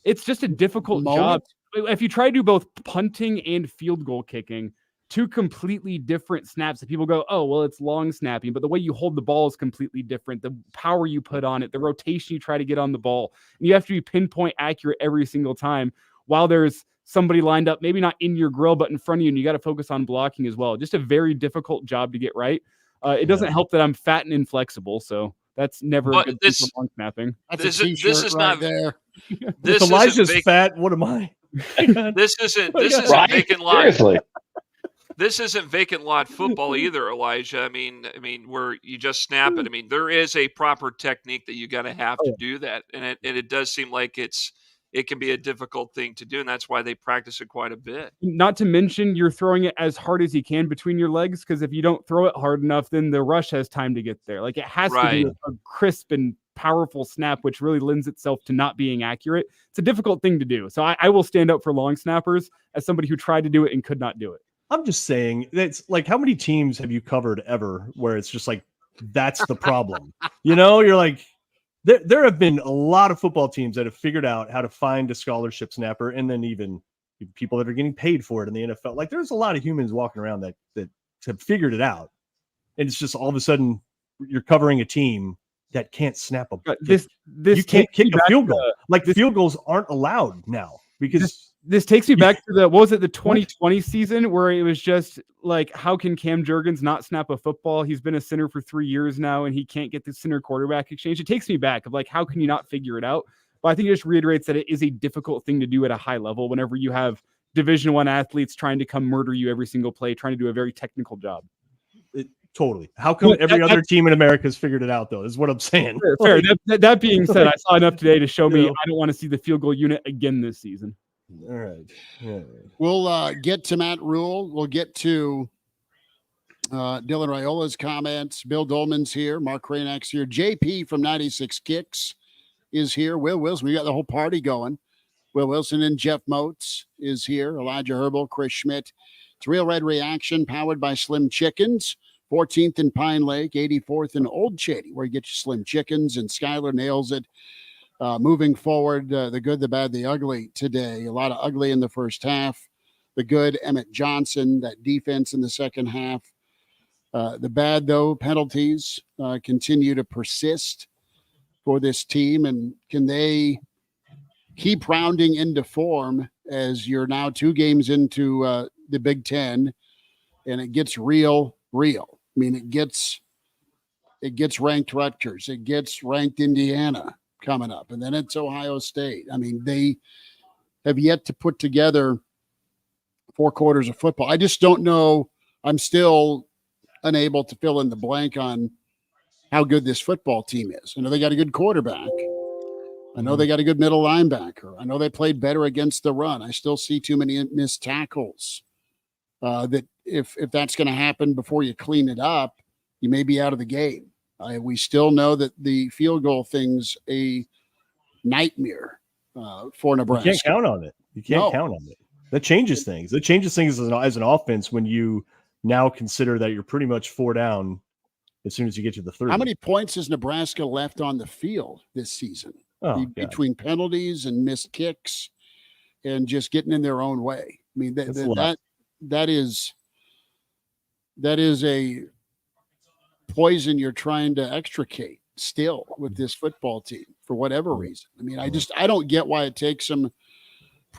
B: It's just a difficult job. If you try to do both punting and field goal kicking, 2 completely different snaps that people go, oh, well, it's long snapping, but the way you hold the ball is completely different. The power you put on it, the rotation you try to get on the ball, and you have to be pinpoint accurate every single time while there's somebody lined up, maybe not in your grill, but in front of you, and you got to focus on blocking as well. Just a very difficult job to get right. It doesn't help that I'm fat and inflexible, so That's never a
C: But
B: good thing for long snapping.
A: That's
C: This
A: a
C: is-
A: t-shirt
C: this is
A: right
C: not-
A: there.
C: This
G: if
C: isn't
G: Elijah's
C: vac-
G: fat, what am I?
C: This isn't
F: Right?
C: vacant lot.
F: Seriously.
C: This isn't vacant lot football either, Elijah. I mean, where you just snap it. I mean, there is a proper technique that you got to have to do that, and it does seem like it can be a difficult thing to do, and that's why they practice it quite a bit.
B: Not to mention, you're throwing it as hard as you can between your legs, because if you don't throw it hard enough, then the rush has time to get there. Like, it has to be
C: Right.
B: a crisp and powerful snap, which really lends itself to not being accurate. It's a difficult thing to do. So I will stand up for long snappers as somebody who tried to do it and could not do it.
G: I'm just saying, that's like, how many teams have you covered ever where it's just like, that's the problem? You're like, there have been a lot of football teams that have figured out how to find a scholarship snapper, and then even people that are getting paid for it in the NFL. Like, there's a lot of humans walking around that have figured it out. And it's just all of a sudden you're covering a team that can't snap a
B: But
G: kick.
B: this
G: You can't
B: takes me
G: kick a
B: back
G: field
B: to-
G: goal. Like, field goals aren't allowed now because
B: This takes me back to the 2020 season, where it was just like, how can Cam Jurgens not snap a football? He's been a center for 3 years now, and he can't get the center quarterback exchange. It takes me back of like, how can you not figure it out? But I think it just reiterates that it is a difficult thing to do at a high level whenever you have Division I athletes trying to come murder you every single play, trying to do a very technical job.
G: totally. How come
B: Well,
G: every
B: that-
G: other team in America has figured it out, though? Is what I'm saying.
B: Fair. That being said, I saw enough today to show me
G: Yeah.
B: I don't want to see the field goal unit again this season.
G: All right. Yeah.
A: We'll get to Matt Rhule. We'll get to Dylan Raiola's comments. Bill Dolman's here. Mark Cranak's here. JP from 96 Kicks is here. Will Wilson. We got the whole party going. Will Wilson and Jeff Moats is here. Elijah Herbal, Chris Schmidt. It's Real Red Reaction, powered by Slim Chickens. 14th and Pine Lake, 84th and Old Shady, where you get your Slim Chickens, and Skylar nails it. Moving forward, the good, the bad, the ugly today. A lot of ugly in the first half. The good, Emmett Johnson, that defense in the second half. The bad, though, penalties continue to persist for this team. And can they keep rounding into form as you're now 2 games into the Big Ten, and it gets real? I mean, it gets ranked Rutgers. It gets ranked Indiana coming up, and then it's Ohio State. I mean, they have yet to put together 4 quarters of football. I just don't know. I'm still unable to fill in the blank on how good this football team is. I know they got a good quarterback. I know they got a good middle linebacker. I know they played better against the run. I still see too many missed tackles. That if that's going to happen before you clean it up, you may be out of the game. We still know that the field goal thing's a nightmare for Nebraska.
G: You can't count on it. You can't count on it. That changes things. That changes things as an offense when you now consider that you're pretty much 4 down as soon as you get to the 30.
A: How many points has Nebraska left on the field this season? Between penalties and missed kicks and just getting in their own way. I mean, that is a poison you're trying to extricate still with this football team for whatever reason. I mean, I don't get why it takes them,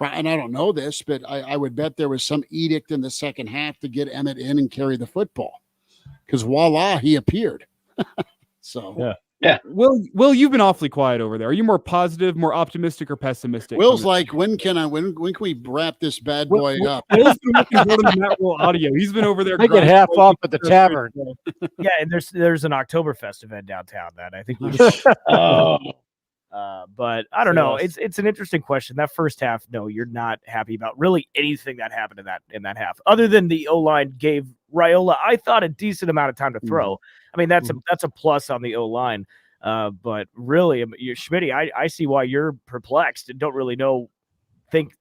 A: and I don't know this, but I would bet there was some edict in the second half to get Emmett in and carry the football, because voila, he appeared. So
G: yeah.
B: Will, you've been awfully quiet over there. Are you more positive, more optimistic, or pessimistic?
A: Will's like, when can we wrap this bad boy up?
B: Will's been looking forward to Matt Rhule audio. He's been over there.
D: They get half off at the tavern.
E: Yeah, and there's an Oktoberfest event downtown that I think we but I don't know. It's an interesting question. That first half, no, you're not happy about really anything that happened in that half, other than the O-line gave Raiola, I thought, a decent amount of time to throw. I mean, that's a plus on the O-line. But really, Schmitty, I see why you're perplexed and don't really think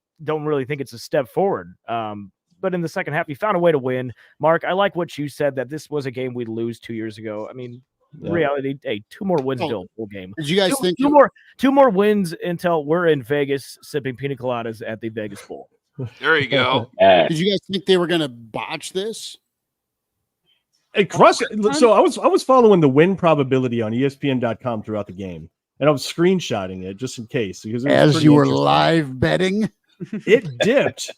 E: it's a step forward. But in the second half, you found a way to win. Mark, I like what you said, that this was a game we'd lose 2 years ago. I mean, reality, hey, 2 more wins built full game.
A: Did you guys think
E: two more wins until we're in Vegas sipping pina coladas at the Vegas Bowl?
C: There you go.
A: Did you guys think they were going to botch this?
G: So I was following the win probability on ESPN.com throughout the game, and I was screenshotting it just in case, because
A: as you were live betting,
G: it dipped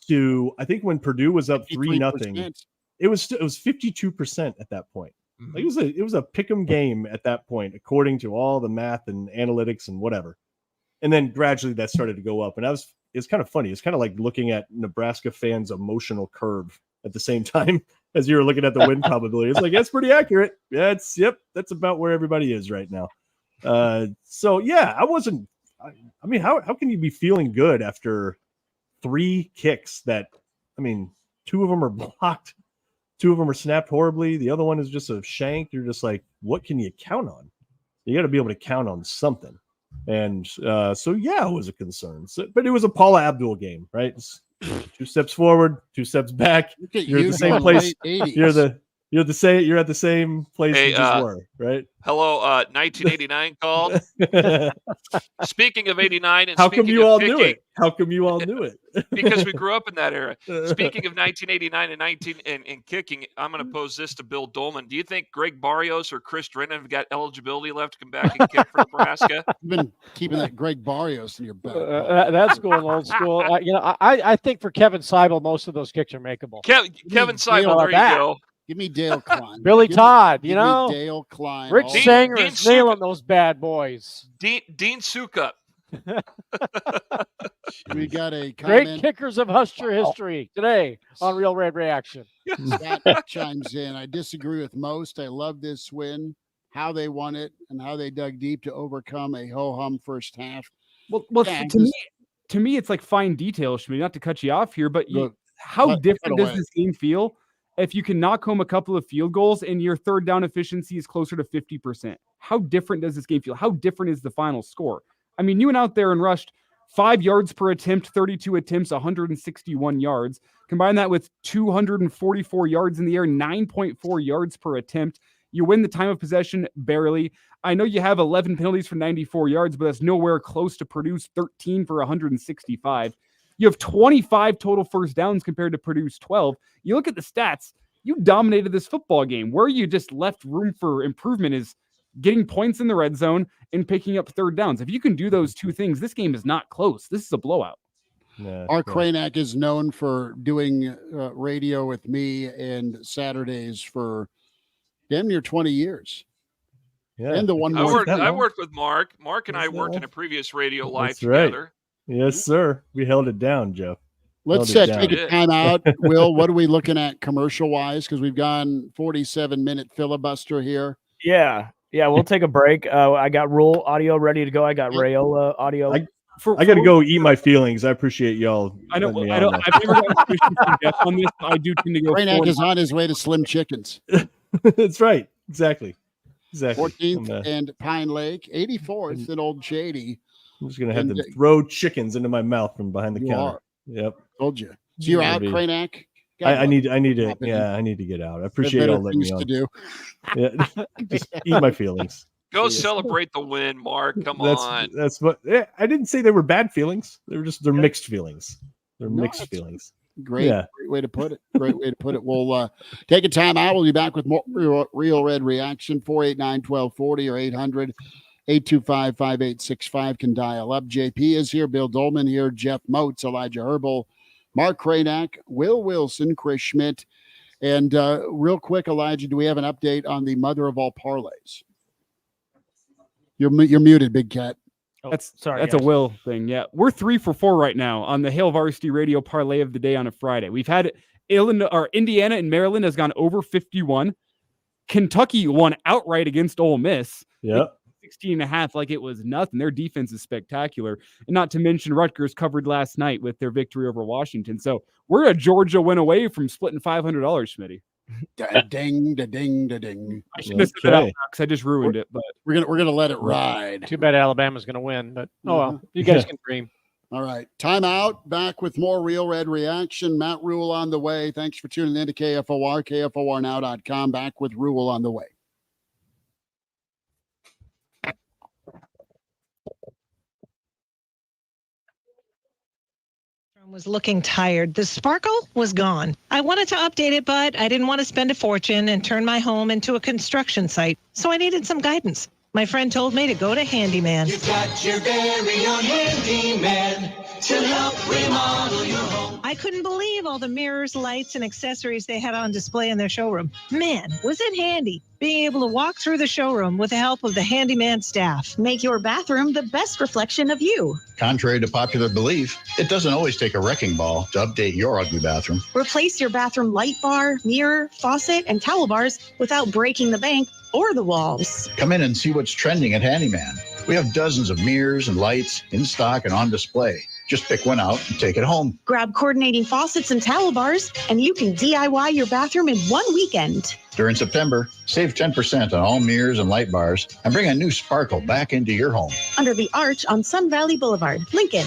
G: to, I think when Purdue was up 3-0, it was 52% at that point. Like it was a pick'em game at that point, according to all the math and analytics and whatever. And then gradually that started to go up. And it's kind of funny. It's kind of like looking at Nebraska fans' emotional curve at the same time as you were looking at the win probability. It's like, that's pretty accurate. Yeah, that's about where everybody is right now. So yeah, I mean, how can you be feeling good after 3 kicks that, I mean, 2 of them are blocked, 2 of them are snapped horribly. The other one is just a shank. You're just like, what can you count on? You got to be able to count on something. And so, yeah, it was a concern. So, but it was a Paula Abdul game, right? It's 2 steps forward, 2 steps back. You're at the same place. You're at the same place you just were, right?
C: Hello, 1989 called. Speaking of 89, and
G: how come you all
C: kicking,
G: knew it? How come you all knew it?
C: Because we grew up in that era. Speaking of 1989 and kicking, I'm going to pose this to Bill Dolman. Do you think Greg Barrios or Chris Drennan have got eligibility left to come back and kick for Nebraska?
A: You've been keeping that Greg Barrios in your back.
D: That's going old school. I think for Kevin Seibel, most of those kicks are makeable.
C: Kevin Seibel, there you go.
A: Give me Dale Klein.
D: Billy Todd,
A: give me Dale Klein.
D: Rich Sanger is nailing those bad boys.
C: Dean Sukup.
A: We got a comment.
D: Great kickers of Husker history today on Real Red Reaction.
A: Scott chimes in. I disagree with most. I love this win, how they won it, and how they dug deep to overcome a ho-hum first half.
B: Well, to me, it's like fine detail, Shmi, not to cut you off here, but how different does this game feel if you can knock home a couple of field goals and your third down efficiency is closer to 50%? How different does this game feel? How different is the final score? I mean, you went out there and rushed 5 yards per attempt, 32 attempts, 161 yards. Combine that with 244 yards in the air, 9.4 yards per attempt. You win the time of possession barely. I know you have 11 penalties for 94 yards, but that's nowhere close to Purdue's 13 for 165. You have 25 total first downs compared to Purdue's 12. You look at the stats, you dominated this football game. Where you just left room for improvement is getting points in the red zone and picking up third downs. If you can do those 2 things, this game is not close. This is a blowout.
A: Mark Kranak is known for doing radio with me and Saturdays for damn near 20 years.
G: Yeah.
A: And the one
C: I worked with Mark. Mark and I worked in a previous radio live together.
G: Yes, sir. We held it down, Joe.
A: Let's take a time out. Will, what are we looking at commercial-wise? Because we've gone 47-minute filibuster here.
E: Yeah, we'll take a break. I got Rhule audio ready to go. I got Raiola audio.
G: I got to go eat my feelings. I appreciate y'all.
B: I don't. I've never gotten a question from Jeff on this. I do tend to go.
A: Kranak is on his way to Slim Chickens.
G: That's right. Exactly.
A: 14th and Pine Lake, 84th and Old Shady.
G: I'm just gonna have to throw chickens into my mouth from behind the counter. Yep.
A: Told you. So you're out, Kranak?
G: I need to. Yeah, I need to get out. I appreciate y'all letting me on.
A: To do.
G: Yeah, just eat my feelings.
C: Go celebrate the win, Mark. Come on.
G: That's what. I didn't say they were bad feelings. They're mixed feelings. They're mixed feelings.
A: Great way to put it. Great way to put it. We'll take a time out. We'll be back with more Real Red Reaction. 489-1240 or 800-825-5865 can dial up. JP is here. Bill Dolman here. Jeff Moats, Elijah Herbal, Mark Kranak, Will Wilson, Chris Schmidt. And real quick, Elijah, do we have an update on the mother of all parlays? You're muted, Big Cat.
B: That's a Will thing. Yeah, we're 3 for 4 right now on the Hail Varsity Radio parlay of the day on a Friday. We've had Indiana and Maryland has gone over 51. Kentucky won outright against Ole Miss.
G: Yeah.
B: 16.5 like it was nothing. Their defense is spectacular. And not to mention Rutgers covered last night with their victory over Washington. So we're a Georgia win away from splitting $500, Schmitty.
A: Ding, da ding, da ding.
B: I should have said that because I just ruined it. But
A: we're gonna let it ride.
D: Too bad Alabama's gonna win, but well, you guys can dream.
A: All right, time out. Back with more Real Red Reaction. Matt Rhule on the way. Thanks for tuning in to KFOR, KFORnow.com. Back with Rhule on the way.
H: Was looking tired. The sparkle was gone. I wanted to update it, but I didn't want to spend a fortune and turn my home into a construction site, so I needed some guidance. My friend told me to go to Handyman.
I: You've got your very own Handyman
H: to help remodel your home. I couldn't believe all the mirrors, lights, and accessories they had on display in their showroom. Man, was it handy being able to walk through the showroom with the help of the handyman staff.
I: Make your bathroom the best reflection of you.
J: Contrary to popular belief, it doesn't always take a wrecking ball to update your ugly bathroom.
I: Replace your bathroom light bar, mirror, faucet, and towel bars without breaking the bank or the walls.
J: Come in and see what's trending at Handyman. We have dozens of mirrors and lights in stock and on display. Just pick one out and take it home.
I: Grab coordinating faucets and towel bars, and you can DIY your bathroom in one weekend.
J: During September, save 10% on all mirrors and light bars and bring a new sparkle back into your home.
I: Under the arch on Sun Valley Boulevard, Lincoln.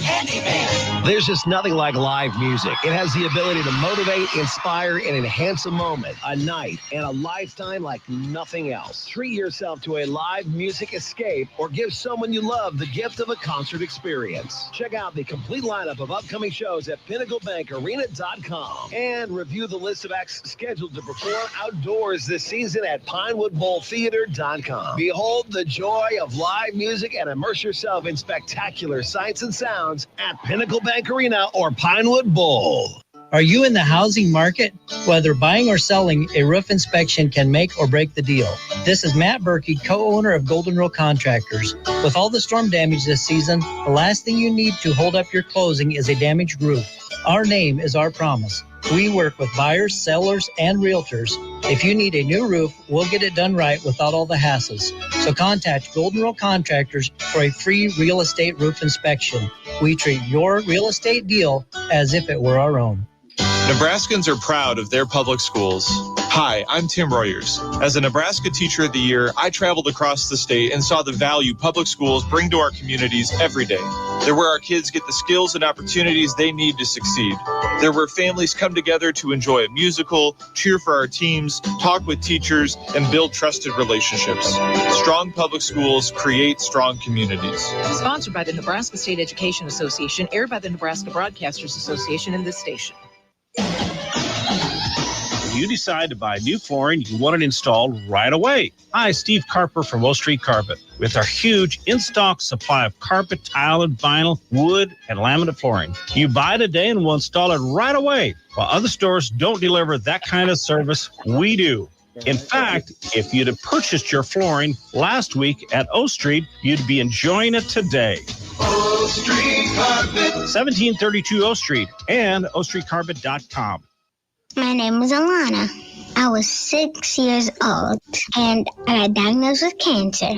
K: There's just nothing like live music. It has the ability to motivate, inspire, and enhance a moment, a night, and a lifetime like nothing else. Treat yourself to a live music escape or give someone you love the gift of a concert experience. Check out the complete lineup of upcoming shows at PinnacleBankArena.com and review the list of acts scheduled to perform outdoors this season at PinewoodBowlTheater.com. Behold the joy of live music and immerse yourself in spectacular sights and sounds at Pinnacle Bank Arena or Pinewood Bowl.
L: Are you in the housing market? Whether buying or selling, a roof inspection can make or break the deal. This is Matt Berkey, co-owner of Golden Rule Contractors. With all the storm damage this season, the last thing you need to hold up your closing is a damaged roof. Our name is our promise. We work with buyers, sellers, and realtors. If you need a new roof, we'll get it done right without all the hassles. So contact Golden Rule Contractors for a free real estate roof inspection. We treat your real estate deal as if it were our own.
M: Nebraskans are proud of their public schools. Hi, I'm Tim Royers. As a Nebraska Teacher of the Year, I traveled across the state and saw the value public schools bring to our communities every day. They're where our kids get the skills and opportunities they need to succeed. They're where families come together to enjoy a musical, cheer for our teams, talk with teachers, and build trusted relationships. Strong public schools create strong communities.
N: Sponsored by the Nebraska State Education Association, aired by the Nebraska Broadcasters Association and this station.
O: You decide to buy new flooring, you want it installed right away. Hi, Steve Carper from O Street Carpet. With our huge in-stock supply of carpet, tile, and vinyl, wood, and laminate flooring. You buy today and we'll install it right away. While other stores don't deliver that kind of service, we do. In fact, if you'd have purchased your flooring last week at O Street, you'd be enjoying it today.
P: O Street Carpet.
O: 1732 O Street and ostreetcarpet.com.
Q: My name is Alana. I was 6 years old, and I got diagnosed with cancer.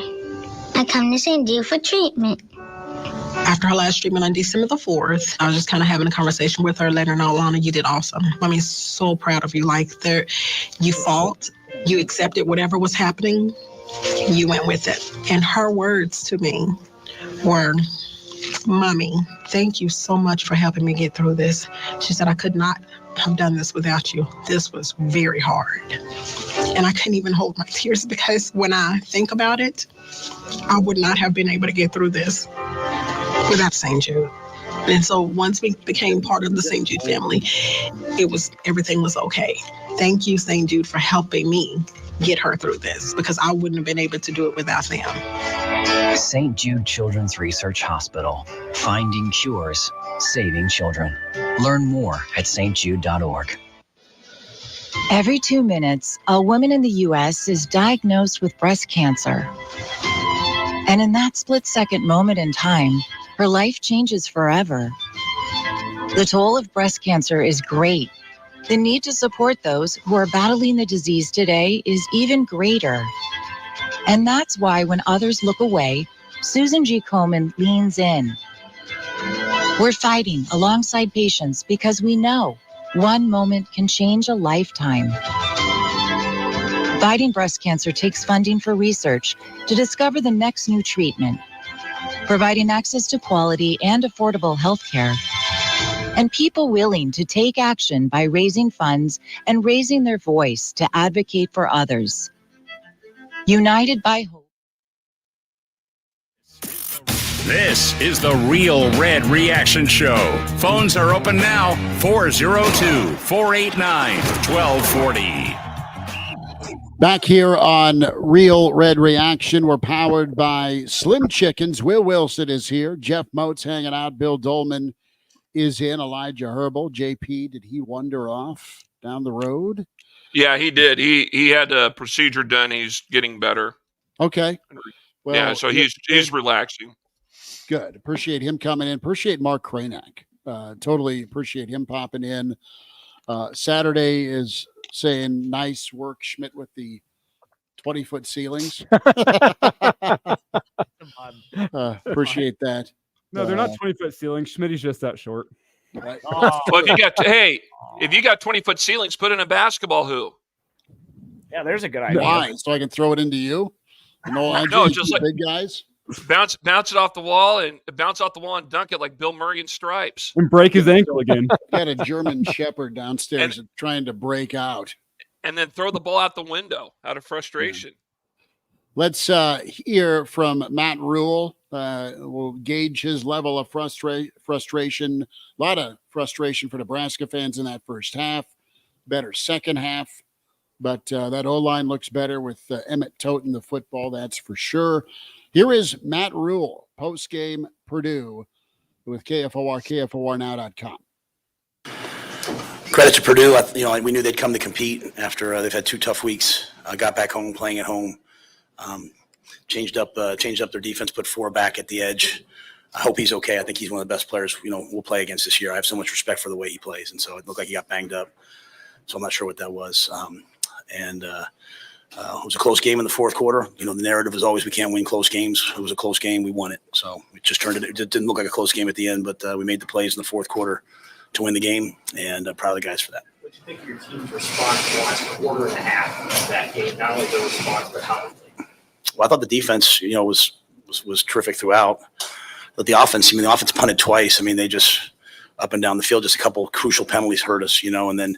Q: I come to St. Jude for treatment.
R: After her last treatment on December the 4th, I was just kind of having a conversation with her, letting her know, Alana, you did awesome. Mommy's so proud of you. Like, you fought, you accepted whatever was happening, you went with it. And her words to me were, Mommy, thank you so much for helping me get through this. She said, I could not have done this without you. This was very hard. And I couldn't even hold my tears because when I think about it, I would not have been able to get through this without St. Jude. And so once we became part of the St. Jude family, everything was okay. Thank you, St. Jude, for helping me get her through this because I wouldn't have been able to do it without them.
S: St. Jude Children's Research Hospital. Finding cures, saving children. Learn more at stjude.org.
T: Every 2 minutes, a woman in the U.S. is diagnosed with breast cancer. And in that split-second moment in time, her life changes forever. The toll of breast cancer is great. The need to support those who are battling the disease today is even greater. And that's why when others look away, Susan G. Komen leans in. We're fighting alongside patients because we know one moment can change a lifetime. Fighting breast cancer takes funding for research to discover the next new treatment, providing access to quality and affordable health care, and people willing to take action by raising funds and raising their voice to advocate for others. United by Hope.
U: This is the Real Red Reaction Show. Phones are open now, 402-489-1240.
A: Back here on Real Red Reaction, we're powered by Slim Chickens. Will Wilson is here. Jeff Moats hanging out. Bill Dolman is in. Elijah Herbal. JP, did he wander off down the road?
C: Yeah, he did. He had a procedure done. He's getting better.
A: Okay. Well,
C: yeah, so he's relaxing.
A: Good. Appreciate him coming in. Appreciate Mark Kranak. Totally appreciate him popping in. Saturday is saying nice work, Schmidt, with the 20-foot ceilings. Appreciate that.
B: No, they're not 20-foot ceilings. Schmidt's just that short.
A: Right.
C: Well, if you got 20-foot ceilings, put in a basketball hoop.
E: Yeah, there's a good idea.
A: Why? So I can throw it into you?
C: No, just like
A: big guys.
C: Bounce it off the wall and dunk it like Bill Murray in Stripes.
B: And break his ankle again.
A: Got a German Shepherd downstairs trying to break out.
C: And then throw the ball out the window out of frustration.
A: Let's hear from Matt Rhule. We'll gauge his level of frustration. A lot of frustration for Nebraska fans in that first half. Better second half. But that O-line looks better with Emmett toting the football, that's for sure. Here is Matt Rhule, post-game Purdue with KFOR, KFORnow.com.
F: Credit to Purdue. We knew they'd come to compete after they've had 2 tough weeks. Got back home playing at home. Changed up their defense, put 4 back at the edge. I hope he's okay. I think he's one of the best players we'll play against this year. I have so much respect for the way he plays, and so it looked like he got banged up. So I'm not sure what that was. It was a close game in the fourth quarter. The narrative is always we can't win close games. It was a close game. We won it. So it just it didn't look like a close game at the end, but we made the plays in the fourth quarter to win the game, and proud of the guys for that.
V: What do you think of your team's response the last quarter and a half of that game? Not only the response, but how they played.
F: Well, I thought the defense, was terrific throughout. But the offense, the offense punted twice. They just up and down the field, just a couple of crucial penalties hurt us, and then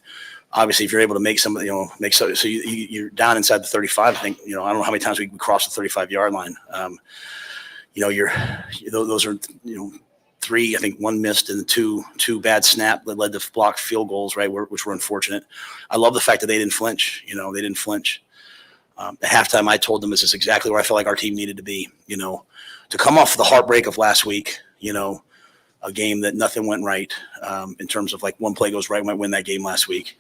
F: obviously if you're able to make some, so you're down inside the 35, I think, I don't know how many times we crossed the 35-yard line. Those are, 3, I think 1 missed and 2 bad snap that led to blocked field goals, right, which were unfortunate. I love the fact that they didn't flinch. They didn't flinch. At halftime, I told them this is exactly where I felt like our team needed to be, to come off the heartbreak of last week, a game that nothing went right in terms of like one play goes right, might win that game last week.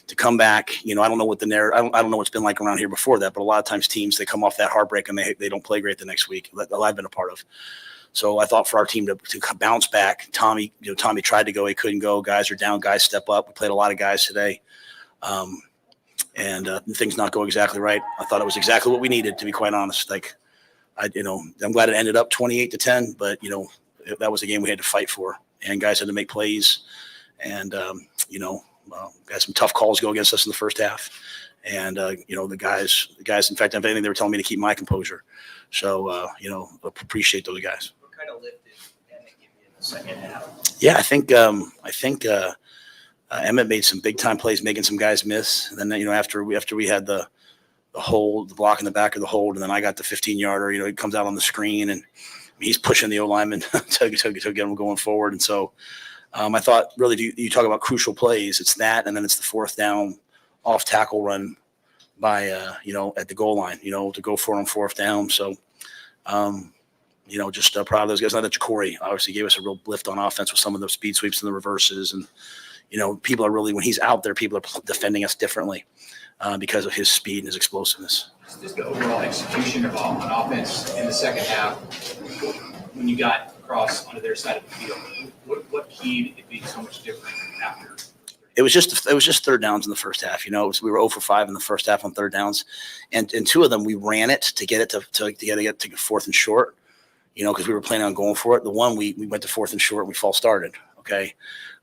F: To come back, I don't know what the narrative, I don't know what's been like around here before that, but a lot of times teams, they come off that heartbreak and they don't play great the next week that I've been a part of. So I thought for our team to bounce back, Tommy tried to go, he couldn't go. Guys are down, guys step up. We played a lot of guys today. And things not go exactly right. I thought it was exactly what we needed, to be quite honest. I'm glad it ended up 28-10, but that was a game we had to fight for, and guys had to make plays, and had some tough calls go against us in the first half, and the guys. In fact, if anything, they were telling me to keep my composure. So appreciate those guys.
V: What kind of lift did Emmett give you in the second half?
F: Yeah, I think Emmett made some big time plays, making some guys miss. And then after we had the hold, the block in the back of the hold, and then I got the 15-yarder. It comes out on the screen and he's pushing the O-lineman to get him going forward. And so I thought, really, you talk about crucial plays. It's that, and then it's the 4th down off tackle run by, at the goal line, to go for on 4th down. So, just proud of those guys. Not that Corey obviously gave us a real lift on offense with some of the speed sweeps and the reverses. And, people are really, when he's out there, people are defending us differently because of his speed and his explosiveness.
V: Just the overall execution on offense in the second half, when you got across onto their side of the field, what keyed it being so much different after?
F: It was just 3rd downs in the first half. We were 0 for 5 in the first half on 3rd downs, and 2 of them we ran it to get it to get to 4th and short. Because we were planning on going for it. The one we went to 4th and short, and we false started. Okay,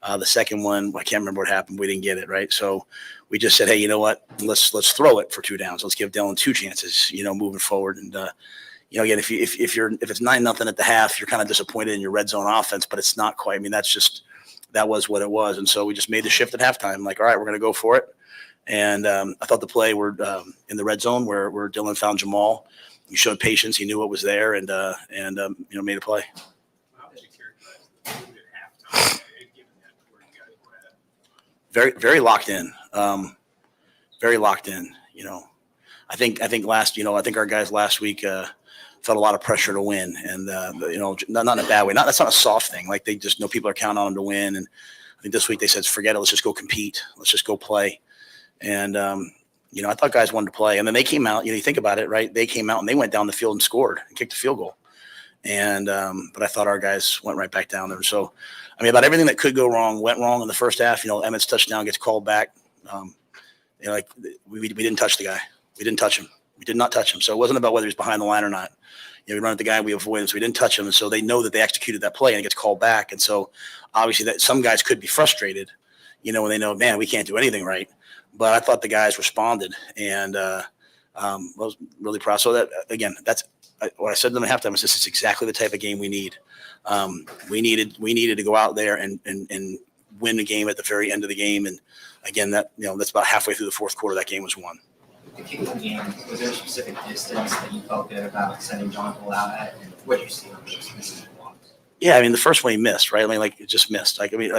F: the second one I can't remember what happened. We didn't get it right, so we just said, hey, you know what? Let's throw it for 2 downs. Let's give Dylan 2 chances. Moving forward, and again, if it's 9-0 at the half, you're kind of disappointed in your red zone offense, but it's not quite. That was what it was. And so we just made the shift at halftime. Like, all right, we're going to go for it. And I thought the play were in the red zone where Dylan found Jamal. He showed patience. He knew what was there and made a play. Very, very locked in. Very locked in. I think our guys last week felt a lot of pressure to win, and not in a bad way. That's not a soft thing. Like, they just know people are counting on them to win. And I think this week they said, forget it. Let's just go compete. Let's just go play. And I thought guys wanted to play. And then they came out. You think about it, right? They came out and they went down the field and scored and kicked a field goal. And but I thought our guys went right back down there. So, about everything that could go wrong went wrong in the first half. Emmett's touchdown gets called back. We didn't touch the guy. We didn't touch him. We did not touch him. So it wasn't about whether he's behind the line or not. We run at the guy, we avoid him, so we didn't touch him. And so they know that they executed that play and it gets called back. And so obviously that some guys could be frustrated, when they know, man, we can't do anything right. But I thought the guys responded, and I was really proud. So that, again, that's what I said to them at halftime. Is this is exactly the type of game we need. We needed to go out there and win the game at the very end of the game. And again, that's about halfway through the fourth quarter. That game was won.
D: The kicking game, was there a specific distance that you felt good about sending John Bull out at, and what did you see on those missing blocks?
F: Yeah, the first one he missed, right? It just missed.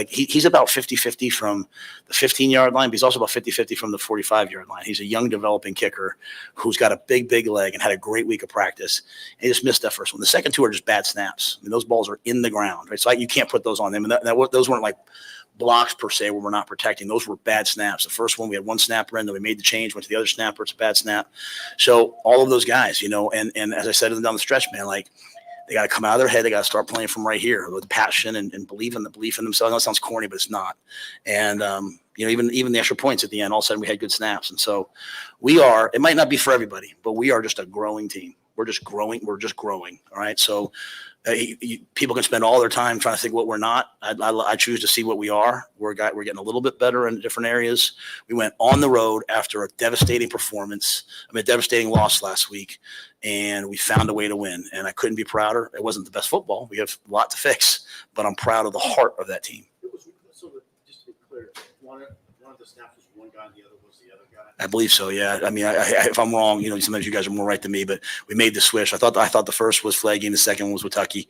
F: He's about 50-50 from the 15-yard line, but he's also about 50-50 from the 45-yard line. He's a young developing kicker who's got a big leg and had a great week of practice. He just missed that first one. The second two are just bad snaps. Those balls are in the ground, right? So you can't put those on them. And those weren't like blocks per se where we're not protecting. Those were bad snaps. The first one, we had one snapper in, then we made the change, went to the other snapper. It's a bad snap. So all of those guys, and as I said down the stretch, man, they got to come out of their head. They got to start playing from right here with passion and belief in themselves. I know it sounds corny, but it's not. And, even the extra points at the end, all of a sudden we had good snaps. And so it might not be for everybody, but we are just a growing team. We're just growing. All right. So people can spend all their time trying to think what we're not. I choose to see what we are. We're getting a little bit better in different areas. We went on the road after a devastating performance. A devastating loss last week, and we found a way to win. And I couldn't be prouder. It wasn't the best football. We have a lot to fix, but I'm proud of the heart of that team.
G: So just to be clear, one of the snaps was one guy and the other was the other guy?
F: I believe so, yeah. If I'm wrong, sometimes you guys are more right than me, but we made the switch. I thought the first was flagging, the second one was Watucky.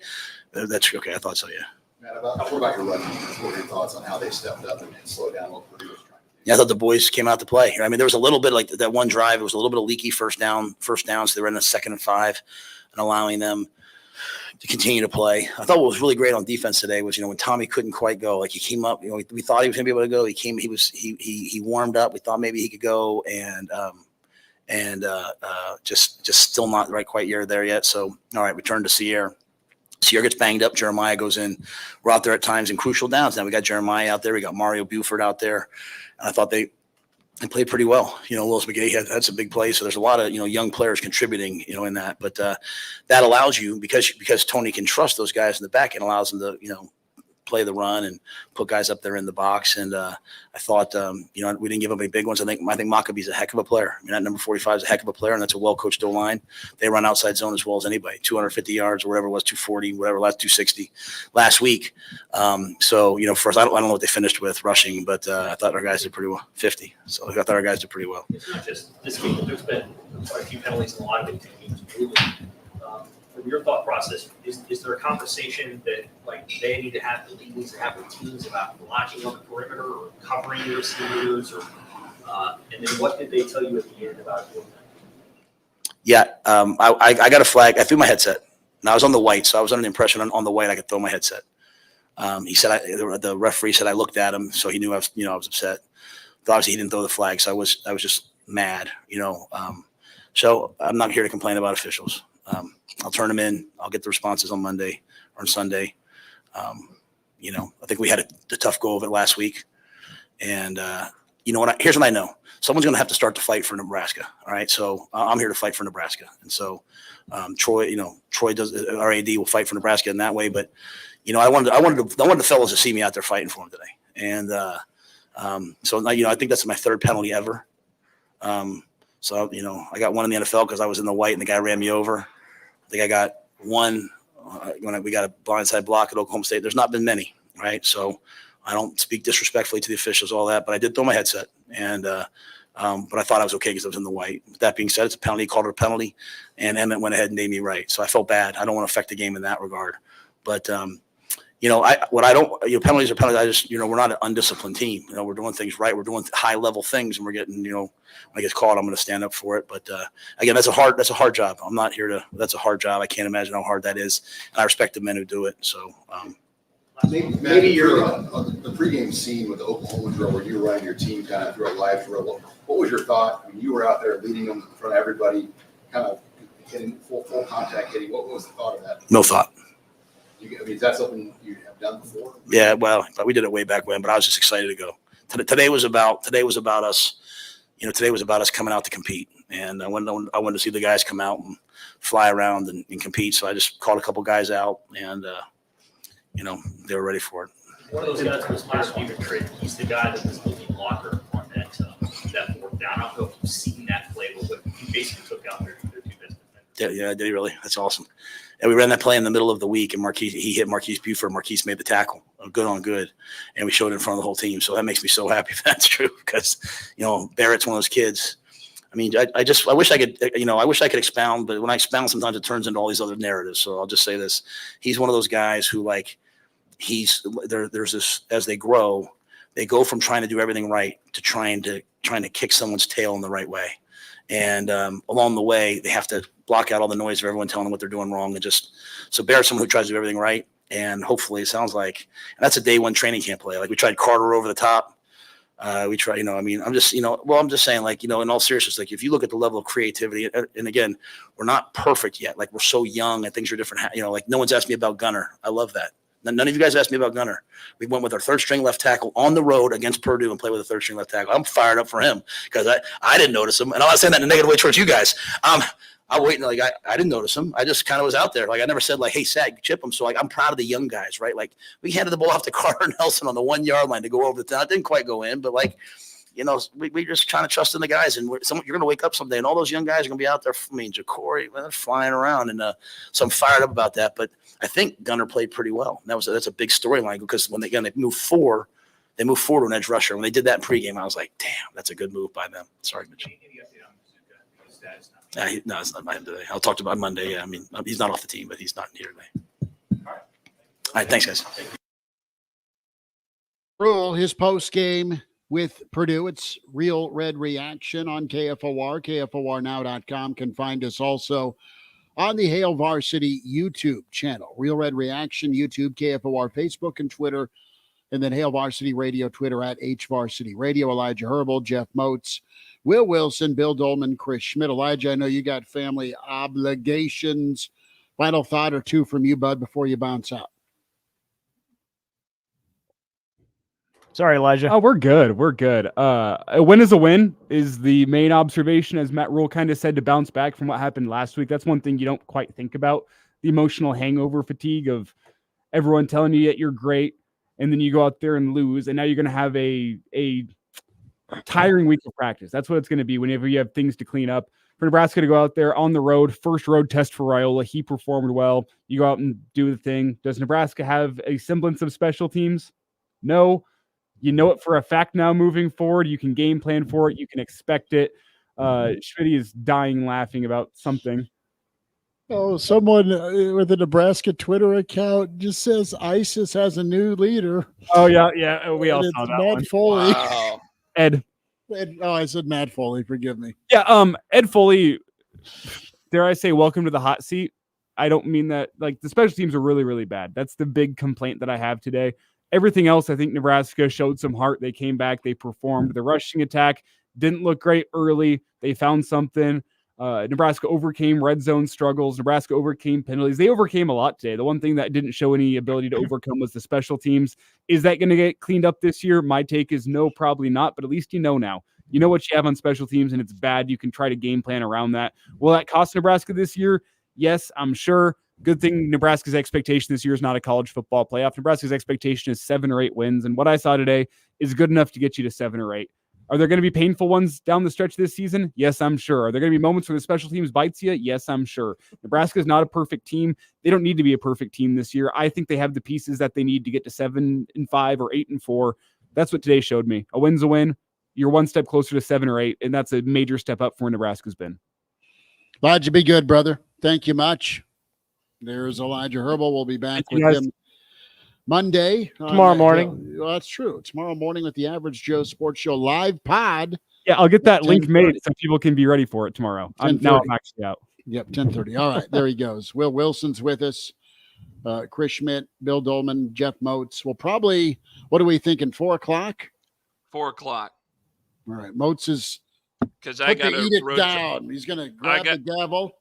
F: That's okay. I thought so, yeah.
J: Matt, what about your running? What are your thoughts on how they stepped up and slowed down what Purdue was trying to do?
F: Yeah, I thought the boys came out to play. There was a little bit like that one drive. It was a little bit of leaky first down. So they were in a 2nd and 5 and allowing them to continue to play. I thought what was really great on defense today was, when Tommy couldn't quite go, he came up, we thought he was going to be able to go. He warmed up. We thought maybe he could go and just still not right quite there yet. So, all right, we turned to Sierra. Sierra gets banged up. Jeremiah goes in. We're out there at times in crucial downs. Now we got Jeremiah out there. We got Mario Buford out there. And I thought they played pretty well. Willis McGahee had some big plays. So there's a lot of, young players contributing, in that. But that allows you, because Tony can trust those guys in the back, it allows them to, play the run and put guys up there in the box. And I thought, we didn't give up any big ones. I think Maccabee's a heck of a player. That number 45 is a heck of a player, and that's a well-coached O-line. They run outside zone as well as anybody, 250 yards or whatever it was, 240, whatever, last 260 last week. First, I don't know what they finished with rushing, but I thought our guys did pretty well, 50. So I thought our guys did pretty well.
V: It's not just this game. There's been quite a few penalties in a lot of big teams. From your thought process, is there a conversation that they need to have, the league needs to have with teams about blocking on the perimeter or covering your receivers, or and then what did they tell you at the end about doing that?
F: Yeah, I got a flag. I threw my headset. Now I was on the white, so I was under the impression on the white I could throw my headset. He said the referee said I looked at him, so he knew I was upset. But obviously he didn't throw the flag, so I was just mad, So I'm not here to complain about officials. I'll turn them in. I'll get the responses on Monday or on Sunday. I think we had a tough go of it last week. And, here's what I know. Someone's going to have to start to fight for Nebraska. All right. So I'm here to fight for Nebraska. And so Troy does, our AD will fight for Nebraska in that way. But, I wanted the fellows to see me out there fighting for them today. And I think that's my 3rd penalty ever. So, I got one in the NFL because I was in the white and the guy ran me over. I think I got one when we got a blindside block at Oklahoma State. There's not been many, right? So I don't speak disrespectfully to the officials, all that, but I did throw my headset. And but I thought I was okay because I was in the white. With that being said, it's a penalty. He called it a penalty, and Emmett went ahead and made me right. So I felt bad. I don't want to affect the game in that regard. But, penalties are penalties. I just, we're not an undisciplined team. We're doing things right. We're doing high level things, and we're getting, when I get caught, I'm going to stand up for it. But again, that's a hard job. I'm not here to. That's a hard job. I can't imagine how hard that is, and I respect the men who do it. So.
H: Maybe you're the pregame scene with the Oklahoma drill where you were running your team kind of through a live drill. What was your thought? I mean, you were out there leading them in front of everybody, kind of hitting full contact hitting. What was the thought of that?
F: No thought.
H: Is that something you have done before?
F: Yeah, well, we did it way back when, but I was just excited to go. Today was about us. Today was about us coming out to compete, and I wanted to see the guys come out and fly around and compete. So I just called a couple guys out, and they were ready for it.
V: One of those guys was last year trade. He's the guy that was looking blocker on that fourth down. I don't know if you've seen that play, but what he basically took out their two best defenders.
F: Yeah, did he really? That's awesome. And we ran that play in the middle of the week, and he hit Marquise Buford. Marquise made the tackle, good on good, and we showed it in front of the whole team. So that makes me so happy if that's true, because Barrett's one of those kids. I mean, I wish I could expound, but when I expound, sometimes it turns into all these other narratives. So I'll just say this: he's one of those guys who, there's this, as they grow, they go from trying to do everything right to trying to kick someone's tail in the right way. And along the way, they have to block out all the noise of everyone telling them what they're doing wrong. And so Barrett's someone who tries to do everything right. And hopefully it sounds like, and that's a day one training camp play. Like we tried Carter over the top. We try, I'm just saying, in all seriousness, if you look at the level of creativity, and again, we're not perfect yet. We're so young and things are different. No one's asked me about Gunner. I love that. None of you guys asked me about Gunner. We went with our third string left tackle on the road against Purdue and played with a third string left tackle. I'm fired up for him because I didn't notice him. And I'm not saying that in a negative way towards you guys. I'm waiting. I didn't notice him. I just kind of was out there. I never said hey, Sag, chip him. So I'm proud of the young guys, right? We handed the ball off to Carter Nelson on the 1 yard line to go over the top. It didn't quite go in, but we're just trying to trust in the guys, and you're going to wake up someday, and all those young guys are going to be out there. Ja'Cory, they're flying around, and so I'm fired up about that. But I think Gunner played pretty well. That's a big storyline because when they move forward to an edge rusher. When they did that in pregame, I was like, damn, that's a good move by them. Sorry, Mitch. No, it's not by him today. I'll talk to him on Monday. Yeah, I mean, he's not off the team, but he's not here today. All right, thanks, guys.
A: Rhule, his post game with Purdue. It's Real Red Reaction on KFOR, KFORnow.com. Can find us also on the Hail Varsity YouTube channel. Real Red Reaction, YouTube, KFOR, Facebook, and Twitter. And then Hail Varsity Radio, Twitter at HVarsity Radio. Elijah Herbal, Jeff Moats, Will Wilson, Bill Dolman, Chris Schmidt. Elijah, I know you got family obligations. Final thought or two from you, bud, before you bounce out.
E: Sorry, Elijah.
B: Oh, we're good. We're good. A win is a win is the main observation, as Matt Rhule kind of said, to bounce back from what happened last week. That's one thing you don't quite think about, the emotional hangover fatigue of everyone telling you that you're great, and then you go out there and lose, and now you're going to have a tiring week of practice. That's what it's going to be whenever you have things to clean up. For Nebraska to go out there on the road, first road test for Raiola, he performed well. You go out and do the thing. Does Nebraska have a semblance of special teams? No. You know it for a fact now moving forward. You can game plan for it. You can expect it. Schmidt is dying laughing about something.
A: Oh, someone with a Nebraska Twitter account just says ISIS has a new leader.
B: Oh, yeah. We all saw that
A: Matt
B: one.
A: Foley.
B: Wow. Ed.
A: Oh, I said Matt Foley. Forgive me.
B: Yeah, Ed Foley, dare I say, welcome to the hot seat. I don't mean that. The special teams are really, really bad. That's the big complaint that I have today. Everything else, I think Nebraska showed some heart. They came back. They performed. The rushing attack didn't look great early. They found something. Nebraska overcame red zone struggles. Nebraska overcame penalties. They overcame a lot today. The one thing that didn't show any ability to overcome was the special teams. Is that going to get cleaned up this year? My take is no, probably not, but at least you know now. You know what you have on special teams, and it's bad. You can try to game plan around that. Will that cost Nebraska this year? Yes, I'm sure. Good thing Nebraska's expectation this year is not a college football playoff. Nebraska's expectation is 7 or 8 wins, and what I saw today is good enough to get you to 7 or 8. Are there going to be painful ones down the stretch this season? Yes, I'm sure. Are there going to be moments where the special teams bites you? Yes, I'm sure. Nebraska is not a perfect team. They don't need to be a perfect team this year. I think they have the pieces that they need to get to 7-5 or 8-4. That's what today showed me. A win's a win. You're one step closer to 7 or 8, and that's a major step up for where Nebraska's been.
A: Elijah, be good, brother. Thank you much. There's Elijah Herbal. We'll be back with him Monday.
I: Tomorrow morning.
A: Well, that's true. Tomorrow morning with the Average Joe Sports Show live pod.
B: Yeah, I'll get that link
A: 10:30.
B: made so people can be ready for it tomorrow. I'm
A: 10:30.
B: actually out.
A: Yep, 10:30. All right, there he goes. Will Wilson's with us. Chris Schmidt, Bill Dolman, Jeff Moats. We'll probably, what are we thinking, 4 o'clock?
C: 4 o'clock.
A: All right, Moats is
C: Because I got
A: to eat it down. He's going to grab the gavel.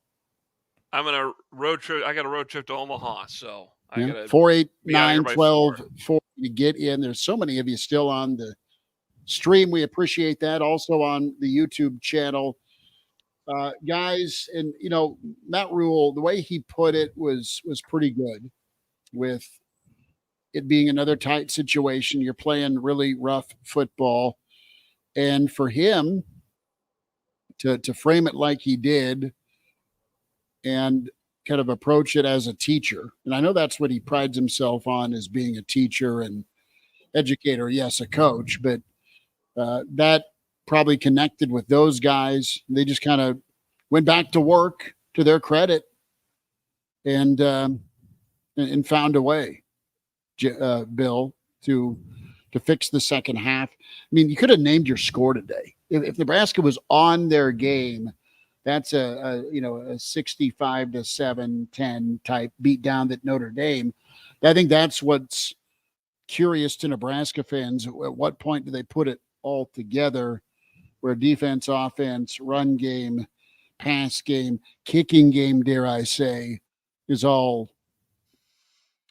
C: I'm going to road trip. I got a road trip to Omaha, so I got to
A: 4, 8,
C: be out here
A: 9,
C: by
A: 12,
C: 4.
A: 4 to get in. There's so many of you still on the stream. We appreciate that. Also on the YouTube channel. Guys, and Matt Rhule, the way he put it was pretty good, with it being another tight situation. You're playing really rough football, and for him to frame it like he did and kind of approach it as a teacher, and I know that's what he prides himself on, as being a teacher and educator. Yes, a coach, but that probably connected with those guys. They just kind of went back to work, to their credit, and found a way, Bill, to fix the second half. I mean, you could have named your score today. If Nebraska was on their game, that's a 65-7, 10 type beatdown that Notre Dame. I think that's what's curious to Nebraska fans. At what point do they put it all together, where defense, offense, run game, pass game, kicking game, dare I say, is all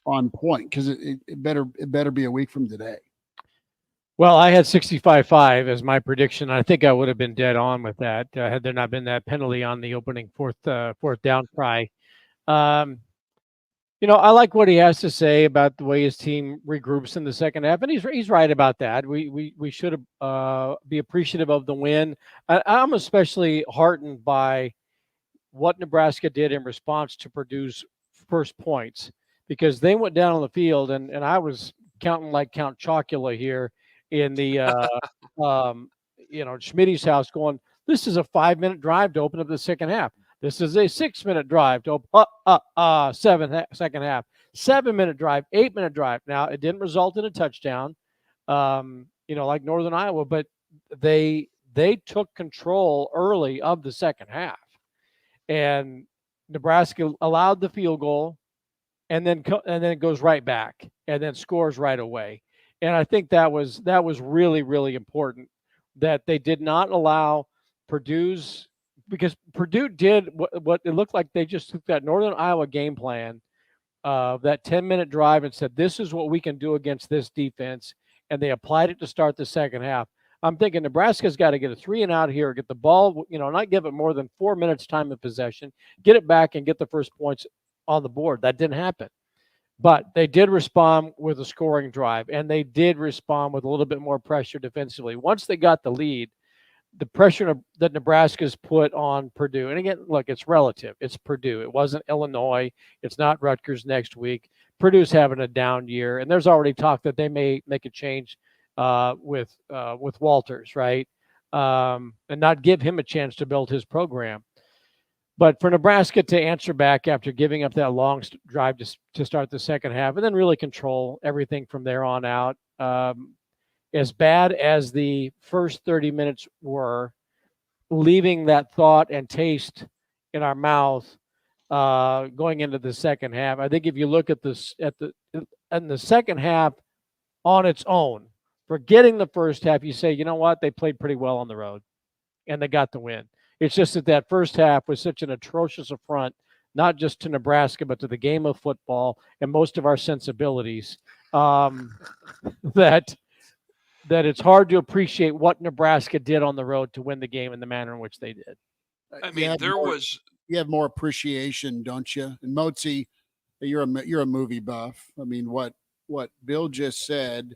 A: on point? Because it better be a week from today.
I: Well, I had 65-5 as my prediction. I think I would have been dead on with that had there not been that penalty on the opening fourth down try. I like what he has to say about the way his team regroups in the second half, and he's right about that. We should be appreciative of the win. I'm especially heartened by what Nebraska did in response to Purdue's first points, because they went down on the field, and I was counting like Count Chocula here in the Schmitty's house, going, this is a 5-minute drive to open up the second half. This is a 6-minute drive to second half. 7-minute drive, 8-minute drive. Now, it didn't result in a touchdown, like Northern Iowa, but they took control early of the second half, and Nebraska allowed the field goal, and then it goes right back and then scores right away. And I think that was really, really important, that they did not allow Purdue's, because Purdue did what it looked like. They just took that Northern Iowa game plan, that 10-minute drive, and said, this is what we can do against this defense. And they applied it to start the second half. I'm thinking Nebraska's got to get a 3-and-out here, get the ball, not give it more than 4 minutes time of possession, get it back and get the first points on the board. That didn't happen. But they did respond with a scoring drive, and they did respond with a little bit more pressure defensively. Once they got the lead, the pressure that Nebraska's put on Purdue, and again, look, it's relative. It's Purdue. It wasn't Illinois. It's not Rutgers next week. Purdue's having a down year, and there's already talk that they may make a change with Walters, right, and not give him a chance to build his program. But for Nebraska to answer back after giving up that long drive to start the second half, and then really control everything from there on out, as bad as the first 30 minutes were, leaving that thought and taste in our mouth going into the second half. I think if you look at this in the second half on its own, forgetting the first half, you say, you know what, they played pretty well on the road, and they got the win. It's just that first half was such an atrocious affront, not just to Nebraska, but to the game of football and most of our sensibilities, that it's hard to appreciate what Nebraska did on the road to win the game in the manner in which they did.
C: I mean,
A: you have more appreciation, don't you? And Mozi, you're a movie buff. I mean, what Bill just said,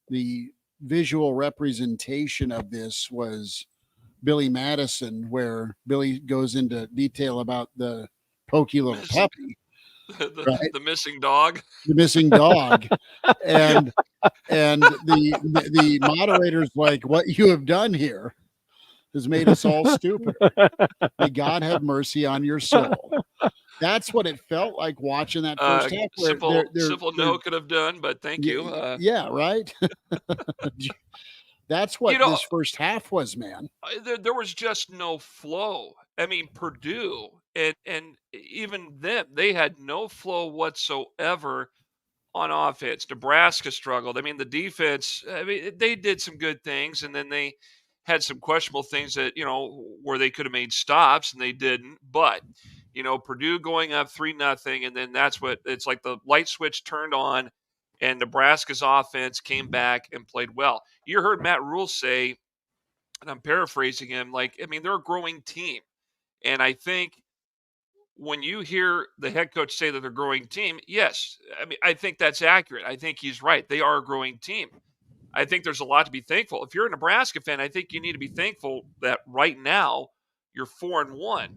A: the visual representation of this was Billy Madison, where Billy goes into detail about the pokey little puppy,
C: the missing dog,
A: and the moderator's like, what you have done here has made us all stupid. May God have mercy on your soul. That's what it felt like watching that first half. Where
C: Simple no could have done, but thank you.
A: Yeah, right. That's what
C: You know,
A: this first half was, man.
C: there was just no flow. I mean, Purdue and even them, they had no flow whatsoever on offense. Nebraska struggled. I mean, the defense, I mean, they did some good things, and then they had some questionable things that, where they could have made stops and they didn't. But, Purdue going up 3-0, and then it's like the light switch turned on, and Nebraska's offense came back and played well. You heard Matt Rhule say, and I'm paraphrasing him, they're a growing team. And I think when you hear the head coach say that they're a growing team, yes, I think that's accurate. I think he's right. They are a growing team. I think there's a lot to be thankful. If you're a Nebraska fan, I think you need to be thankful that right now you're 4-1.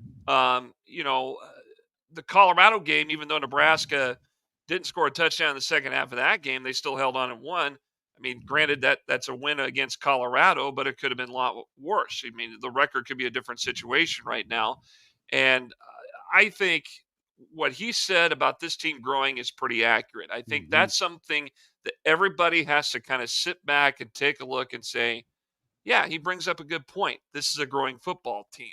C: The Colorado game, even though Nebraska didn't score a touchdown in the second half of that game, they still held on and won. I mean, granted that's a win against Colorado, but it could have been a lot worse. I mean, the record could be a different situation right now. And I think what he said about this team growing is pretty accurate. I think that's something that everybody has to kind of sit back and take a look and say, yeah, he brings up a good point. This is a growing football team.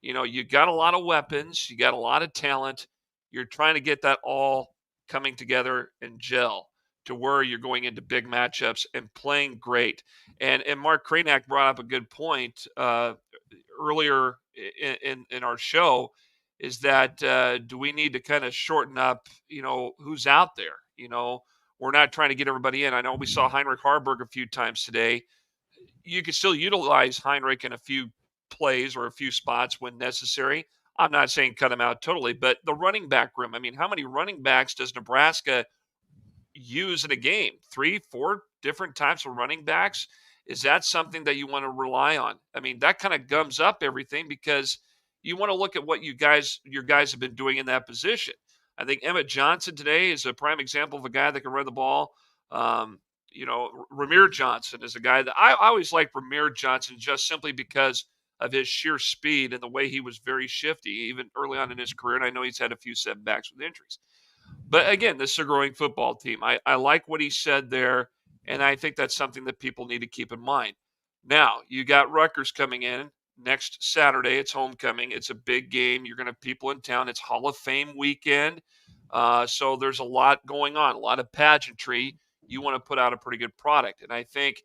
C: You got a lot of weapons, you got a lot of talent. You're trying to get that all coming together and gel to where you're going into big matchups and playing great. And Mark Cranack brought up a good point earlier in our show, is that do we need to kind of shorten up, who's out there? We're not trying to get everybody in. I know we saw Heinrich Harburg a few times today. You can still utilize Heinrich in a few plays or a few spots when necessary. I'm not saying cut him out totally, but the running back room, how many running backs does Nebraska use in a game? 3-4 different types of running backs? Is that something that you want to rely on? That kind of gums up everything, because you want to look at what your guys have been doing in that position. I think Emmett Johnson today is a prime example of a guy that can run the ball. Ramir Johnson is a guy that I always liked. Ramir Johnson, just simply because of his sheer speed and the way he was very shifty, even early on in his career. And I know he's had a few setbacks with injuries. But again, this is a growing football team. I like what he said there, and I think that's something that people need to keep in mind. Now, you got Rutgers coming in next Saturday. It's homecoming. It's a big game. You're going to have people in town. It's Hall of Fame weekend. So there's a lot going on, a lot of pageantry. You want to put out a pretty good product. And I think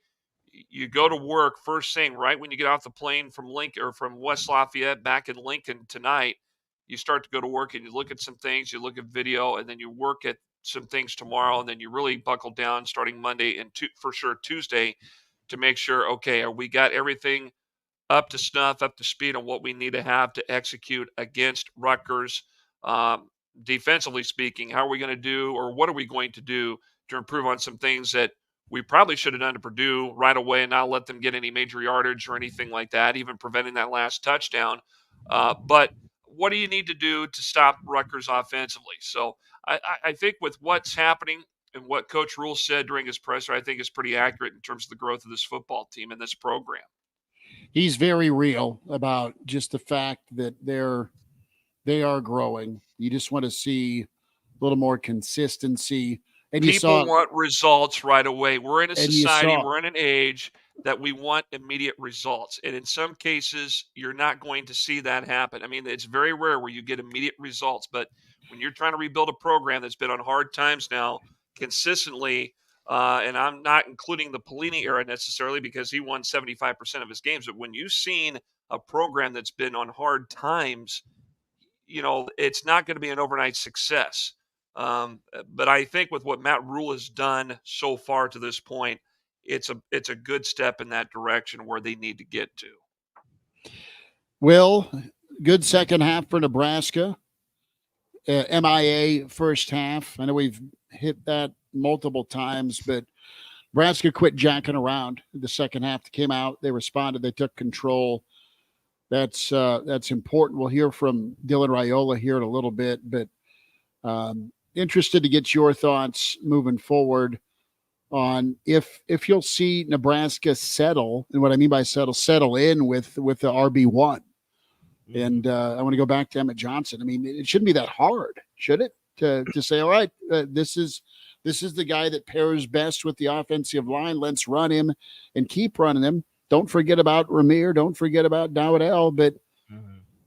C: you go to work first thing, right when you get off the plane from Lincoln or from West Lafayette back in Lincoln tonight. You start to go to work and you look at some things, you look at video, and then you work at some things tomorrow, and then you really buckle down starting Monday and for sure Tuesday to make sure, okay, we got everything up to snuff, up to speed on what we need to have to execute against Rutgers. Defensively speaking, how are we going to do, or what are we going to do to improve on some things that we probably should have done to Purdue right away and not let them get any major yardage or anything like that, even preventing that last touchdown. But what do you need to do to stop Rutgers offensively? So I think with what's happening and what Coach Rhule said during his presser, I think is pretty accurate in terms of the growth of this football team and this program.
A: He's very real about just the fact that they are growing. You just want to see a little more consistency. And
C: people want results right away. We're in a society, we're in an age that we want immediate results. And in some cases, you're not going to see that happen. It's very rare where you get immediate results. But when you're trying to rebuild a program that's been on hard times now consistently, and I'm not including the Pelini era necessarily because he won 75% of his games, but when you've seen a program that's been on hard times, it's not going to be an overnight success. But I think with what Matt Rhule has done so far to this point, it's a good step in that direction where they need to get to.
A: Well, good second half for Nebraska. MIA first half. I know we've hit that multiple times, but Nebraska quit jacking around the second half. They came out, they responded, they took control. That's important. We'll hear from Dylan Raiola here in a little bit, but interested to get your thoughts moving forward on if you'll see Nebraska settle, and what I mean by settle in with the RB1. And I want to go back to Emmett Johnson. I mean, it shouldn't be that hard, should it? To say, all right, this is the guy that pairs best with the offensive line. Let's run him and keep running him. Don't forget about Ramir. Don't forget about Dowdell. But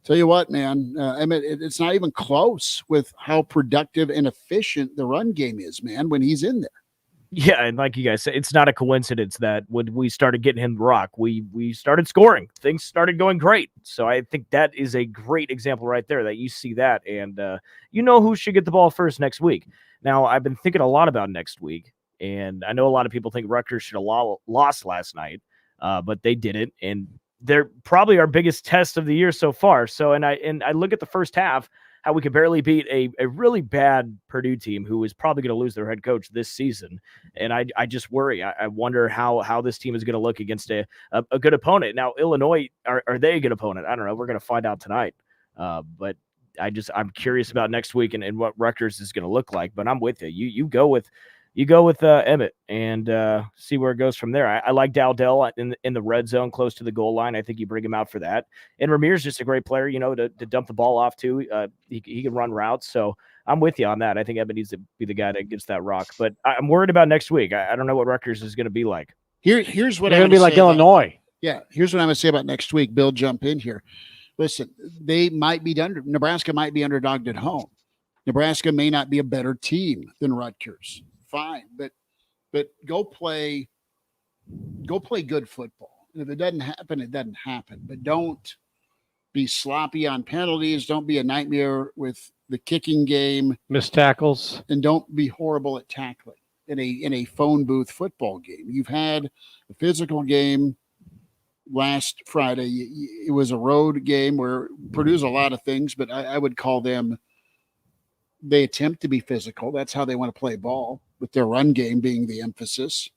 A: tell you what, man, Emmett, it's not even close with how productive and efficient the run game is, man, when he's in there.
E: Yeah, and like you guys said, it's not a coincidence that when we started getting him the rock, we started scoring. Things started going great. So I think that is a great example right there that you see that. And you know who should get the ball first next week. Now, I've been thinking a lot about next week, and I know a lot of people think Rutgers should have lost last night, but they didn't. And they're probably our biggest test of the year so far. So, and I look at the first half, how we could barely beat a really bad Purdue team who is probably going to lose their head coach this season. And I just worry. I wonder how this team is going to look against a good opponent. Now, Illinois, are they a good opponent? I don't know. We're going to find out tonight. But I'm curious about next week and what Rutgers is going to look like. But I'm with you. You go with Emmett and see where it goes from there. I like Dowdell in the red zone close to the goal line. I think you bring him out for that. And Ramir's just a great player, to dump the ball off to. He can run routes. So I'm with you on that. I think Emmett needs to be the guy that gets that rock. But I'm worried about next week. I don't know what Rutgers is going to be like.
A: Here's what
I: they're going to be like Illinois.
A: Here's what I'm going to say about next week. Bill, jump in here. Listen, Nebraska might be underdogged at home. Nebraska may not be a better team than Rutgers. Fine, but go play good football. And if it doesn't happen, it doesn't happen. But don't be sloppy on penalties. Don't be a nightmare with the kicking game,
I: missed tackles,
A: and don't be horrible at tackling in a phone booth football game. You've had a physical game last Friday. It was a road game where Purdue's a lot of things, but I would call them. They attempt to be physical. That's how they want to play ball, with their run game being the emphasis.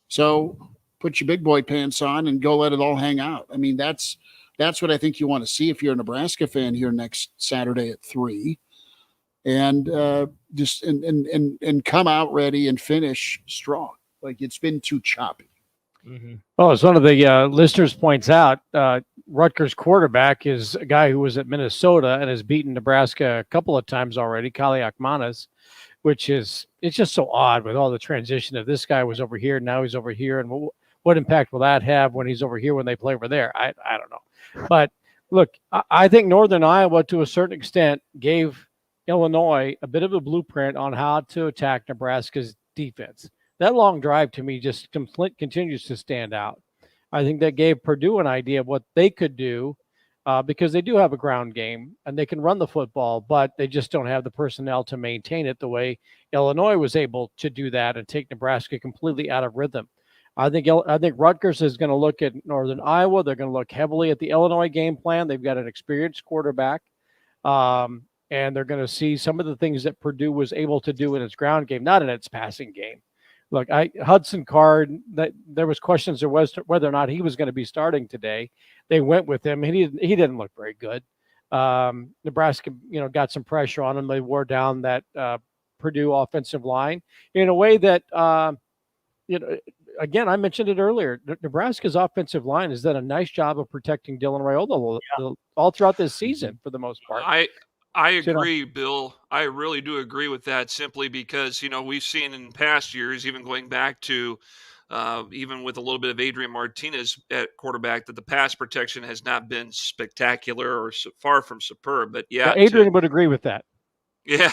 A: So put your big boy pants on and go let it all hang out. I mean, that's what I think you want to see if you're a Nebraska fan here next Saturday at 3. And just come out ready and finish strong. Like, it's been too choppy.
I: Mm-hmm. Well, as one of the listeners points out, Rutgers quarterback is a guy who was at Minnesota and has beaten Nebraska a couple of times already, Kaliakmanis, it's just so odd with all the transition of this guy was over here, now he's over here, and what impact will that have when he's over here when they play over there? I don't know. But look, I think Northern Iowa, to a certain extent, gave Illinois a bit of a blueprint on how to attack Nebraska's defense. That long drive, to me, just continues to stand out. I think that gave Purdue an idea of what they could do because they do have a ground game and they can run the football, but they just don't have the personnel to maintain it the way Illinois was able to do that and take Nebraska completely out of rhythm. I think Rutgers is going to look at Northern Iowa. They're going to look heavily at the Illinois game plan. They've got an experienced quarterback, and they're going to see some of the things that Purdue was able to do in its ground game, not in its passing game. Look, Hudson Card, that there was questions there was whether or not he was going to be starting today. They went with him, and he didn't look very good. Nebraska, got some pressure on him. They wore down that Purdue offensive line in a way that, again, I mentioned it earlier. Nebraska's offensive line has done a nice job of protecting Dylan Raiola all throughout this season for the most part.
C: I agree, Bill. I really do agree with that, simply because, we've seen in past years, even going back to even with a little bit of Adrian Martinez at quarterback, that the pass protection has not been spectacular or far from superb. But
I: Adrian would agree with that.
C: Yeah.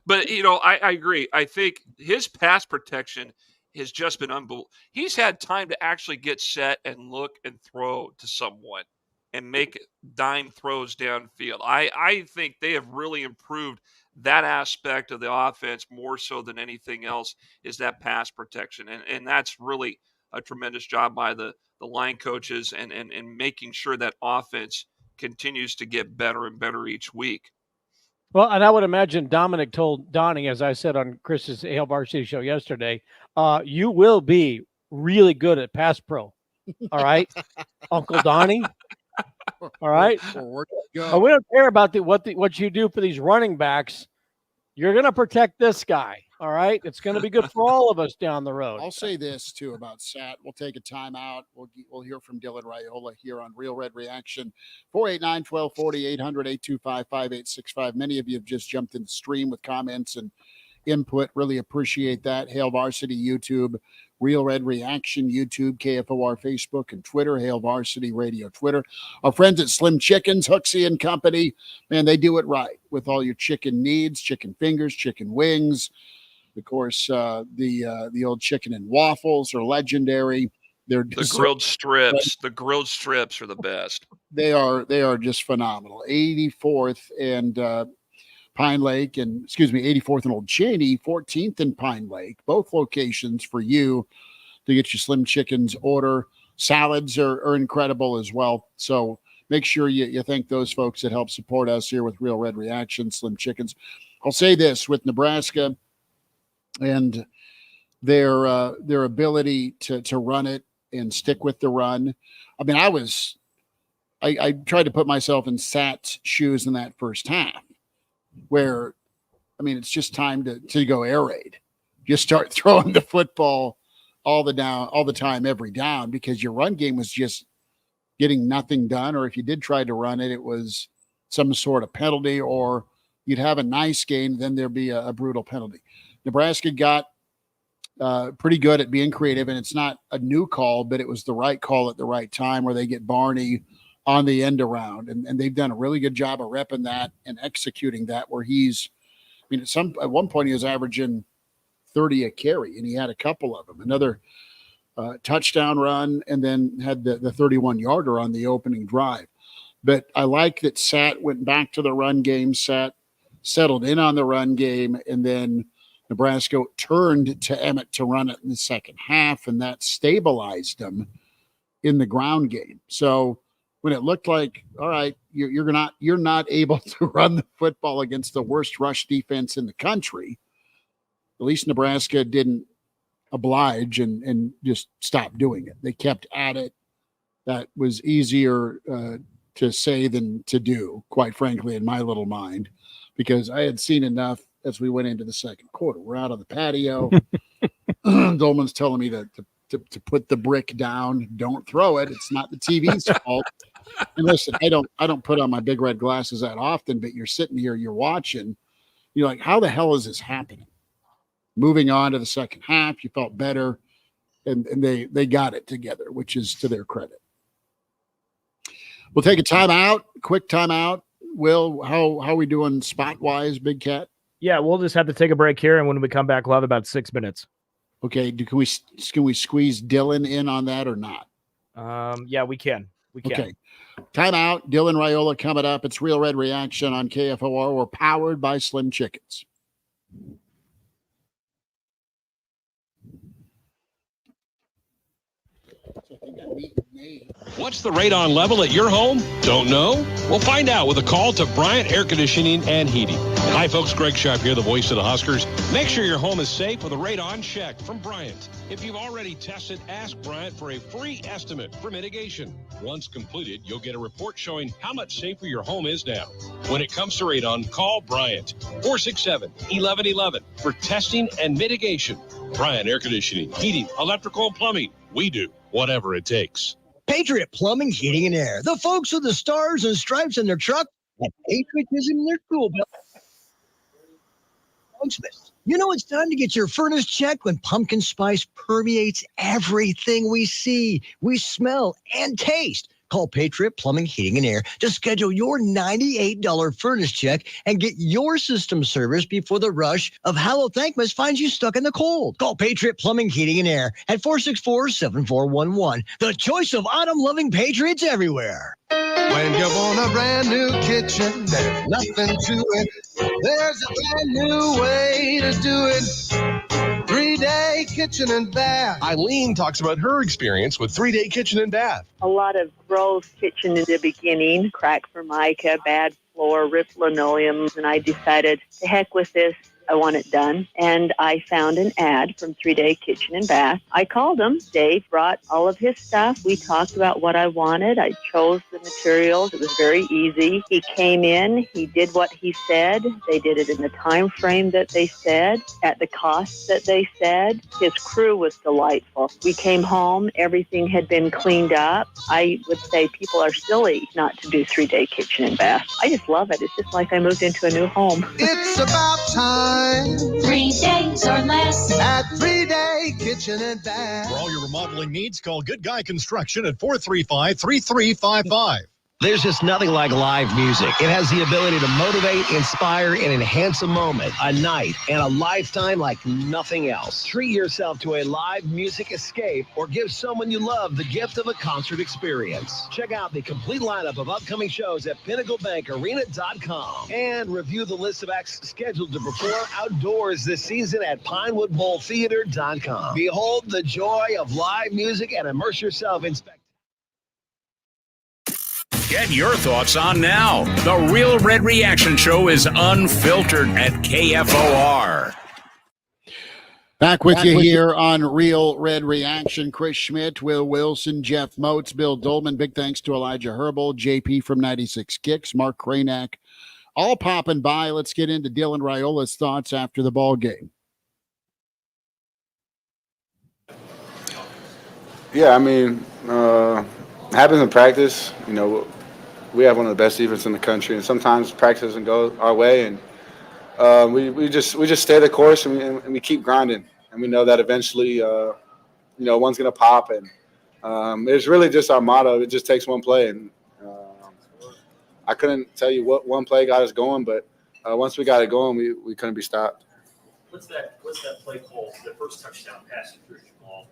C: But, I agree. I think his pass protection has just been unbelievable. He's had time to actually get set and look and throw to someone and make dime throws downfield. I think they have really improved that aspect of the offense more so than anything else, is that pass protection. And that's really a tremendous job by the line coaches and making sure that offense continues to get better and better each week.
I: Well, and I would imagine Dominic told Donnie, as I said on Chris's Hail Varsity show yesterday, you will be really good at pass pro. All right, Uncle Donnie. All right. We don't care about what you do for these running backs You're going to protect this guy. All right. It's going to be good for all of us down the road.
A: I'll say this too about Sat. We'll take a timeout. We'll hear from Dylan Raiola here on Real Red Reaction. 489-1240, 800-825-5865. Many of you have just jumped in the stream with comments and input. Really appreciate that. Hail Varsity YouTube, Real Red Reaction YouTube, KFOR Facebook and Twitter, Hail Varsity Radio Twitter. Our friends at Slim Chickens, Hooksy and Company, man, they do it right with all your chicken needs, chicken fingers, chicken wings. Of course, the old chicken and waffles are legendary. They're
C: the grilled strips. The grilled strips are the best.
A: They are just phenomenal. 84th and Pine Lake, and 84th and Old Cheney, 14th and Pine Lake. Both locations for you to get your Slim Chickens order. Salads are incredible as well. So make sure you thank those folks that help support us here with Real Red Reaction, Slim Chickens. I'll say this with Nebraska and their ability to run it and stick with the run. I mean, I tried to put myself in Sat's shoes in that first half where, I mean, it's just time to go air raid. Just start throwing the football all the time, every down, because your run game was just getting nothing done. Or if you did try to run it, it was some sort of penalty, or you'd have a nice game, then there'd be a brutal penalty. Nebraska got pretty good at being creative, and it's not a new call, but it was the right call at the right time where they get Barney on the end around. And they've done a really good job of repping that and executing that, where at one point he was averaging 30 a carry, and he had a couple of them. Another touchdown run, and then had the 31-yarder on the opening drive. But I like that Sat went back to the run game, settled in on the run game, and then Nebraska turned to Emmett to run it in the second half, and that stabilized them in the ground game. So when it looked like, all right, you're not able to run the football against the worst rush defense in the country, at least Nebraska didn't oblige and just stop doing it. They kept at it. That was easier to say than to do, quite frankly, in my little mind, because I had seen enough as we went into the second quarter. We're out on the patio. Dolman's telling me to put the brick down. Don't throw it. It's not the TV's fault. And listen, I don't put on my big red glasses that often, but you're sitting here, you're watching, you're like, how the hell is this happening? Moving on to the second half, you felt better, and they got it together, which is to their credit. We'll take a timeout, quick timeout. Will, how are we doing spot-wise, Big Cat?
E: Yeah, we'll just have to take a break here, and when we come back, we'll have about 6 minutes.
A: Okay, can we squeeze Dylan in on that or not?
E: Yeah, we can.
A: Okay. Timeout. Dylan Raiola coming up. It's Real Red Reaction on KFOR. We're powered by Slim Chickens.
K: What's the radon level at your home? Don't know? Well, find out with a call to Bryant Air Conditioning and Heating. Hi, folks. Greg Sharp here, the voice of the Huskers. Make sure your home is safe with a radon check from Bryant. If you've already tested, ask Bryant for a free estimate for mitigation. Once completed, you'll get a report showing how much safer your home is now. When it comes to radon, call Bryant. 467-1111 for testing and mitigation. Bryant Air Conditioning, Heating, Electrical, and Plumbing. We do whatever it takes.
L: Patriot Plumbing, Heating, and Air. The folks with the stars and stripes in their truck and patriotism in their tool belt. You know it's time to get your furnace checked when pumpkin spice permeates everything we see, we smell, and taste. Call Patriot Plumbing, Heating, and Air to schedule your $98 furnace check and get your system service before the rush of Hallow Thankmas finds you stuck in the cold. Call Patriot Plumbing, Heating, and Air at 464-7411. The choice of autumn-loving patriots everywhere.
P: When you want a brand new kitchen, there's nothing to it. There's a brand new way to do it. 3-Day Kitchen and Bath.
K: Eileen talks about her experience with 3-Day Kitchen and Bath.
W: A lot of gross kitchen in the beginning, cracked formica, bad floor, ripped linoleums, and I decided, to heck with this. I want it done. And I found an ad from 3 Day Kitchen and Bath. I called him. Dave brought all of his stuff. We talked about what I wanted. I chose the materials. It was very easy. He came in. He did what he said. They did it in the time frame that they said, at the cost that they said. His crew was delightful. We came home. Everything had been cleaned up. I would say people are silly not to do 3 Day Kitchen and Bath. I just love it. It's just like I moved into a new home.
P: It's about time.
M: 3 days or less
P: at 3 Day Kitchen and Bath.
N: For all your remodeling needs, call Good Guy Construction at 435-3355.
O: There's just nothing like live music. It has the ability to motivate, inspire, and enhance a moment, a night, and a lifetime like nothing else. Treat yourself to a live music escape or give someone you love the gift of a concert experience. Check out the complete lineup of upcoming shows at PinnacleBankArena.com and review the list of acts scheduled to perform outdoors this season at PinewoodBowlTheater.com. Behold the joy of live music and immerse yourself in spectacular.
U: Get your thoughts on now. The Real Red Reaction Show is unfiltered at KFOR.
A: Back with you here on Real Red Reaction. Chris Schmidt, Will Wilson, Jeff Moats, Bill Dolman. Big thanks to Elijah Herbal, JP from 96 Kicks, Mark Kranak. All popping by. Let's get into Dylan Raiola's thoughts after the ball game.
X: Yeah, I mean, happens in practice. You know, we have one of the best defenses in the country, and sometimes practice doesn't go our way, and we just stay the course and we keep grinding, and we know that eventually, one's gonna pop, and it's really just our motto. It just takes one play, and I couldn't tell you what one play got us going, but once we got it going, we couldn't be stopped.
V: What's that play called? The first touchdown pass you threw the ball.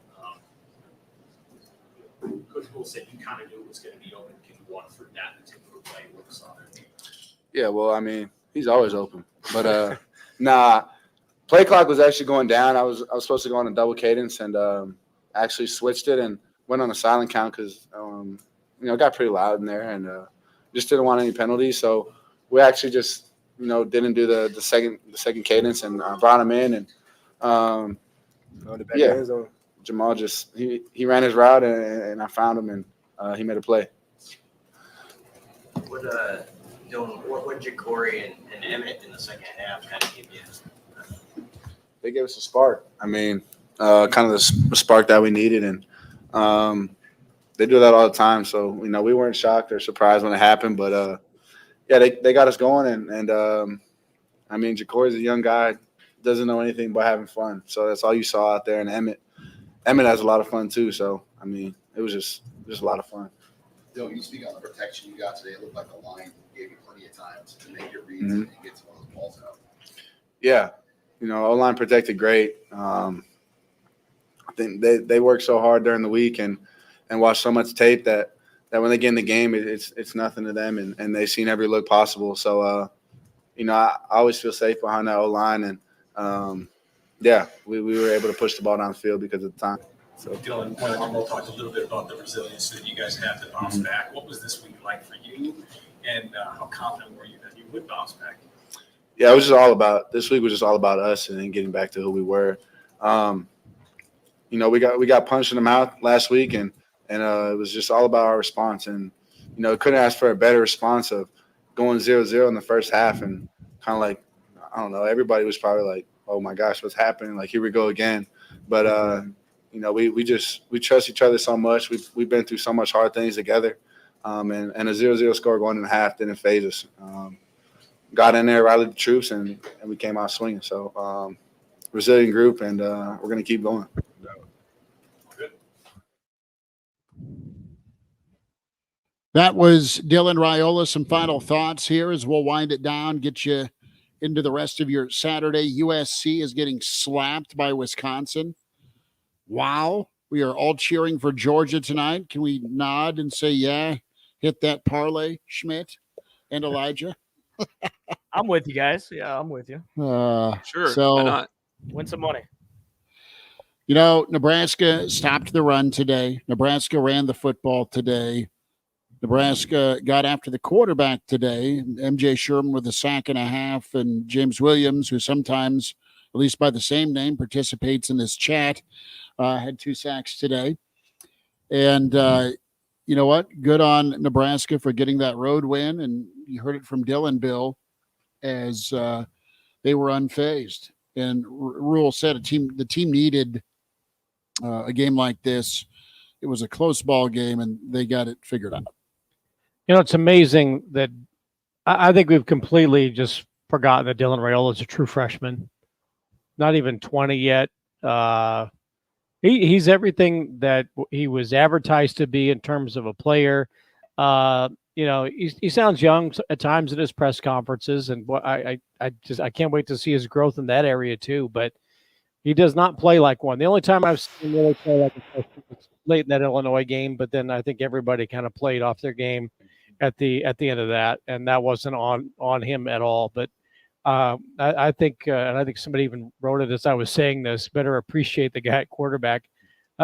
V: Coach Rhule said you kind of knew it was going to be open. Can you walk through that particular play? What was on it?
X: Yeah, well, I mean, he's always open, but play clock was actually going down. I was supposed to go on a double cadence and actually switched it and went on a silent count because it got pretty loud in there and just didn't want any penalties. So we actually just didn't do the second cadence and brought him in and Jamal just he ran his route and I found him and he made a play.
Y: What did Corey and Emmett in the second half kind of give you?
X: They gave us a spark. I mean, kind of the spark that we needed, and they do that all the time. So we weren't shocked or surprised when it happened, but they got us going, and I mean, Jacory's a young guy, doesn't know anything but having fun. So that's all you saw out there, and Emmett has a lot of fun too. So I mean, it was just a lot of fun.
H: Dylan, you speak on the protection you got today. It looked like the line gave you plenty of time to make your reads and get some of those balls out.
X: Yeah, O-line protected great. I think they work so hard during the week and watch so much tape that when they get in the game, it's nothing to them, and they've seen every look possible. So I always feel safe behind that O-line, and we were able to push the ball down the field because of the time. So
V: Dylan, we'll talk a little bit about the resilience that you guys have to bounce back. What was this week like for you, and how confident were you that you would bounce back?
X: Yeah, this week was just all about us and then getting back to who we were. We got punched in the mouth last week, and it was just all about our response. And couldn't ask for a better response of going 0-0 in the first half, and kind of like, I don't know, everybody was probably like, oh my gosh, what's happening? Like, here we go again. But we trust each other so much. We've been through so much hard things together, and a 0-0 score going in the half didn't phase us. Got in there, rallied the troops, and we came out swinging. So resilient group, and we're going to keep going.
A: That was Dylan Raiola. Some final thoughts here as we'll wind it down, get you into the rest of your Saturday. USC is getting slapped by Wisconsin. Wow. We are all cheering for Georgia tonight. Can we nod and say, yeah, hit that parlay, Schmidt and Elijah?
E: I'm with you guys. Yeah, I'm with you.
C: Sure.
A: So,
C: why not?
E: Win some money.
A: Nebraska stopped the run today. Nebraska ran the football today. Nebraska got after the quarterback today. MJ Sherman with a sack and a half, and James Williams, who sometimes, at least by the same name, participates in this chat, had 2 sacks today. And you know what? Good on Nebraska for getting that road win. And you heard it from Dylan, Bill, as they were unfazed. And Rhule said the team needed a game like this. It was a close ball game, and they got it figured out.
I: You know, it's amazing that I think we've completely just forgotten that Dylan Raiola is a true freshman. Not even 20 yet. He's everything that he was advertised to be in terms of a player. You know, he sounds young at times in his press conferences, and I can't wait to see his growth in that area too. But he does not play like one. The only time I've seen him really play like a freshman was late in that Illinois game, but then I think everybody kind of played off their game at the end of that, and that wasn't on him at all. But I think, and I think somebody even wrote it as I was saying this, better appreciate the guy at quarterback.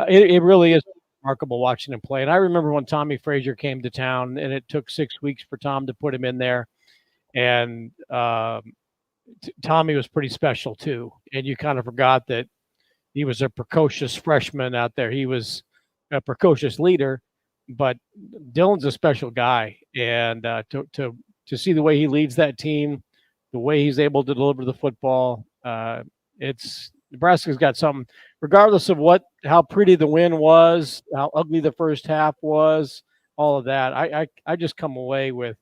I: It really is remarkable watching him play. And I remember when Tommy Frazier came to town, and it took 6 weeks for Tom to put him in there. And Tommy was pretty special too. And you kind of forgot that he was a precocious freshman out there. He was a precocious leader, but Dylan's a special guy. And to see the way he leads that team, the way he's able to deliver the football, Nebraska's got something. Regardless of how pretty the win was, how ugly the first half was, all of that, I just come away with,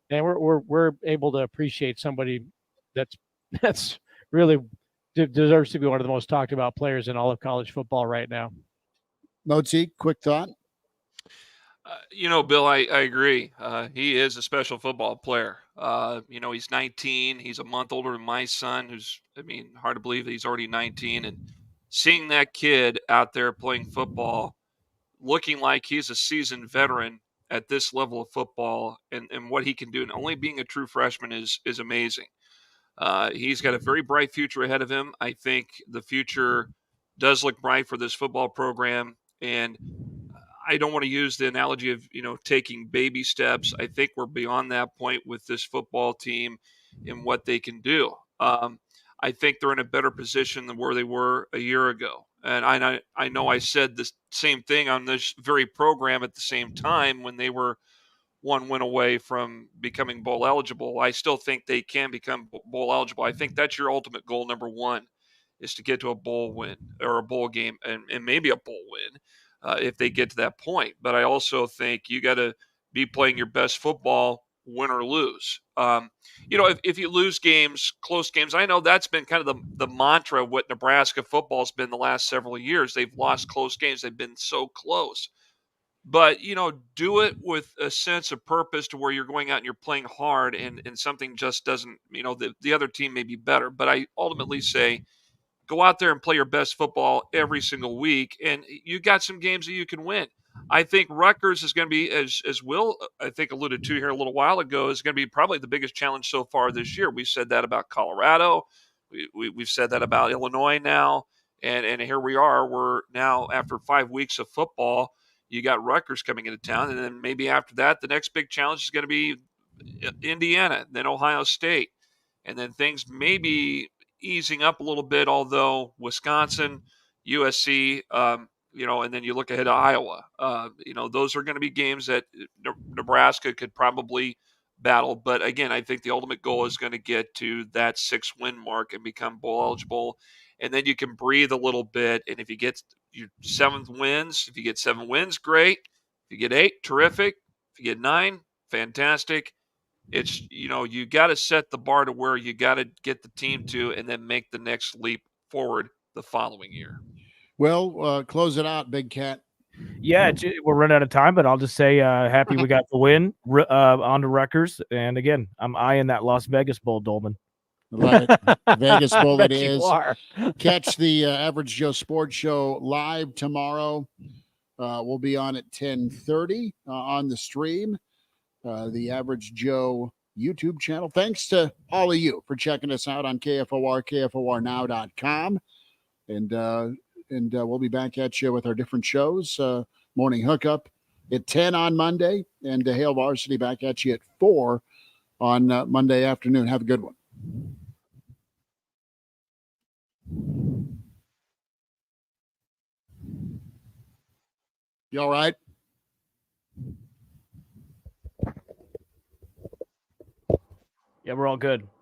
I: and we're able to appreciate somebody that's really deserves to be one of the most talked about players in all of college football right now.
A: Motzi, quick thought.
C: You know, Bill, I agree. He is a special football player. You know, he's 19. He's a month older than my son, hard to believe that he's already 19. And seeing that kid out there playing football, looking like he's a seasoned veteran at this level of football and what he can do, and only being a true freshman is amazing. He's got a very bright future ahead of him. I think the future does look bright for this football program. And I don't want to use the analogy of, taking baby steps. I think we're beyond that point with this football team and what they can do. I think they're in a better position than where they were a year ago. And I know I said the same thing on this very program at the same time when they were one win away from becoming bowl eligible. I still think they can become bowl eligible. I think that's your ultimate goal, number one, is to get to a bowl win or a bowl game and maybe a bowl win. If they get to that point. But I also think you got to be playing your best football, win or lose. If you lose games, close games, I know that's been kind of the mantra of what Nebraska football has been the last several years. They've lost close games. They've been so close. But, do it with a sense of purpose to where you're going out and you're playing hard and something just doesn't, the other team may be better. But I ultimately say, go out there and play your best football every single week, and you got some games that you can win. I think Rutgers is going to be, as Will, I think, alluded to here a little while ago, is going to be probably the biggest challenge so far this year. We said that about Colorado. We've said that about Illinois now, and here we are. We're now, after 5 weeks of football, you got Rutgers coming into town, and then maybe after that, the next big challenge is going to be Indiana, then Ohio State, and then things maybe easing up a little bit, although Wisconsin, USC, and then you look ahead to Iowa. Those are going to be games that Nebraska could probably battle. But again, I think the ultimate goal is going to get to that 6-win mark and become bowl eligible. And then you can breathe a little bit. And if you get your 7 wins, if you get 7 wins, great. If you get 8, terrific. If you get 9, fantastic. It's, you got to set the bar to where you got to get the team to and then make the next leap forward the following year.
A: Well, close it out, Big Cat.
E: Yeah, we're running out of time, but I'll just say happy we got the win on to Rutgers. And again, I'm eyeing that Las Vegas Bowl, Dolman.
A: Love it. Vegas Bowl it is.
I: Are.
A: Catch the Average Joe Sports Show live tomorrow. We'll be on at 10:30 on the stream. The Average Joe YouTube channel. Thanks to all of you for checking us out on KFOR, KFORnow.com. And we'll be back at you with our different shows. Morning Hookup, at 10 on Monday, and Hail Varsity back at you at 4 on Monday afternoon. Have a good one. You all right?
E: Yeah, we're all good.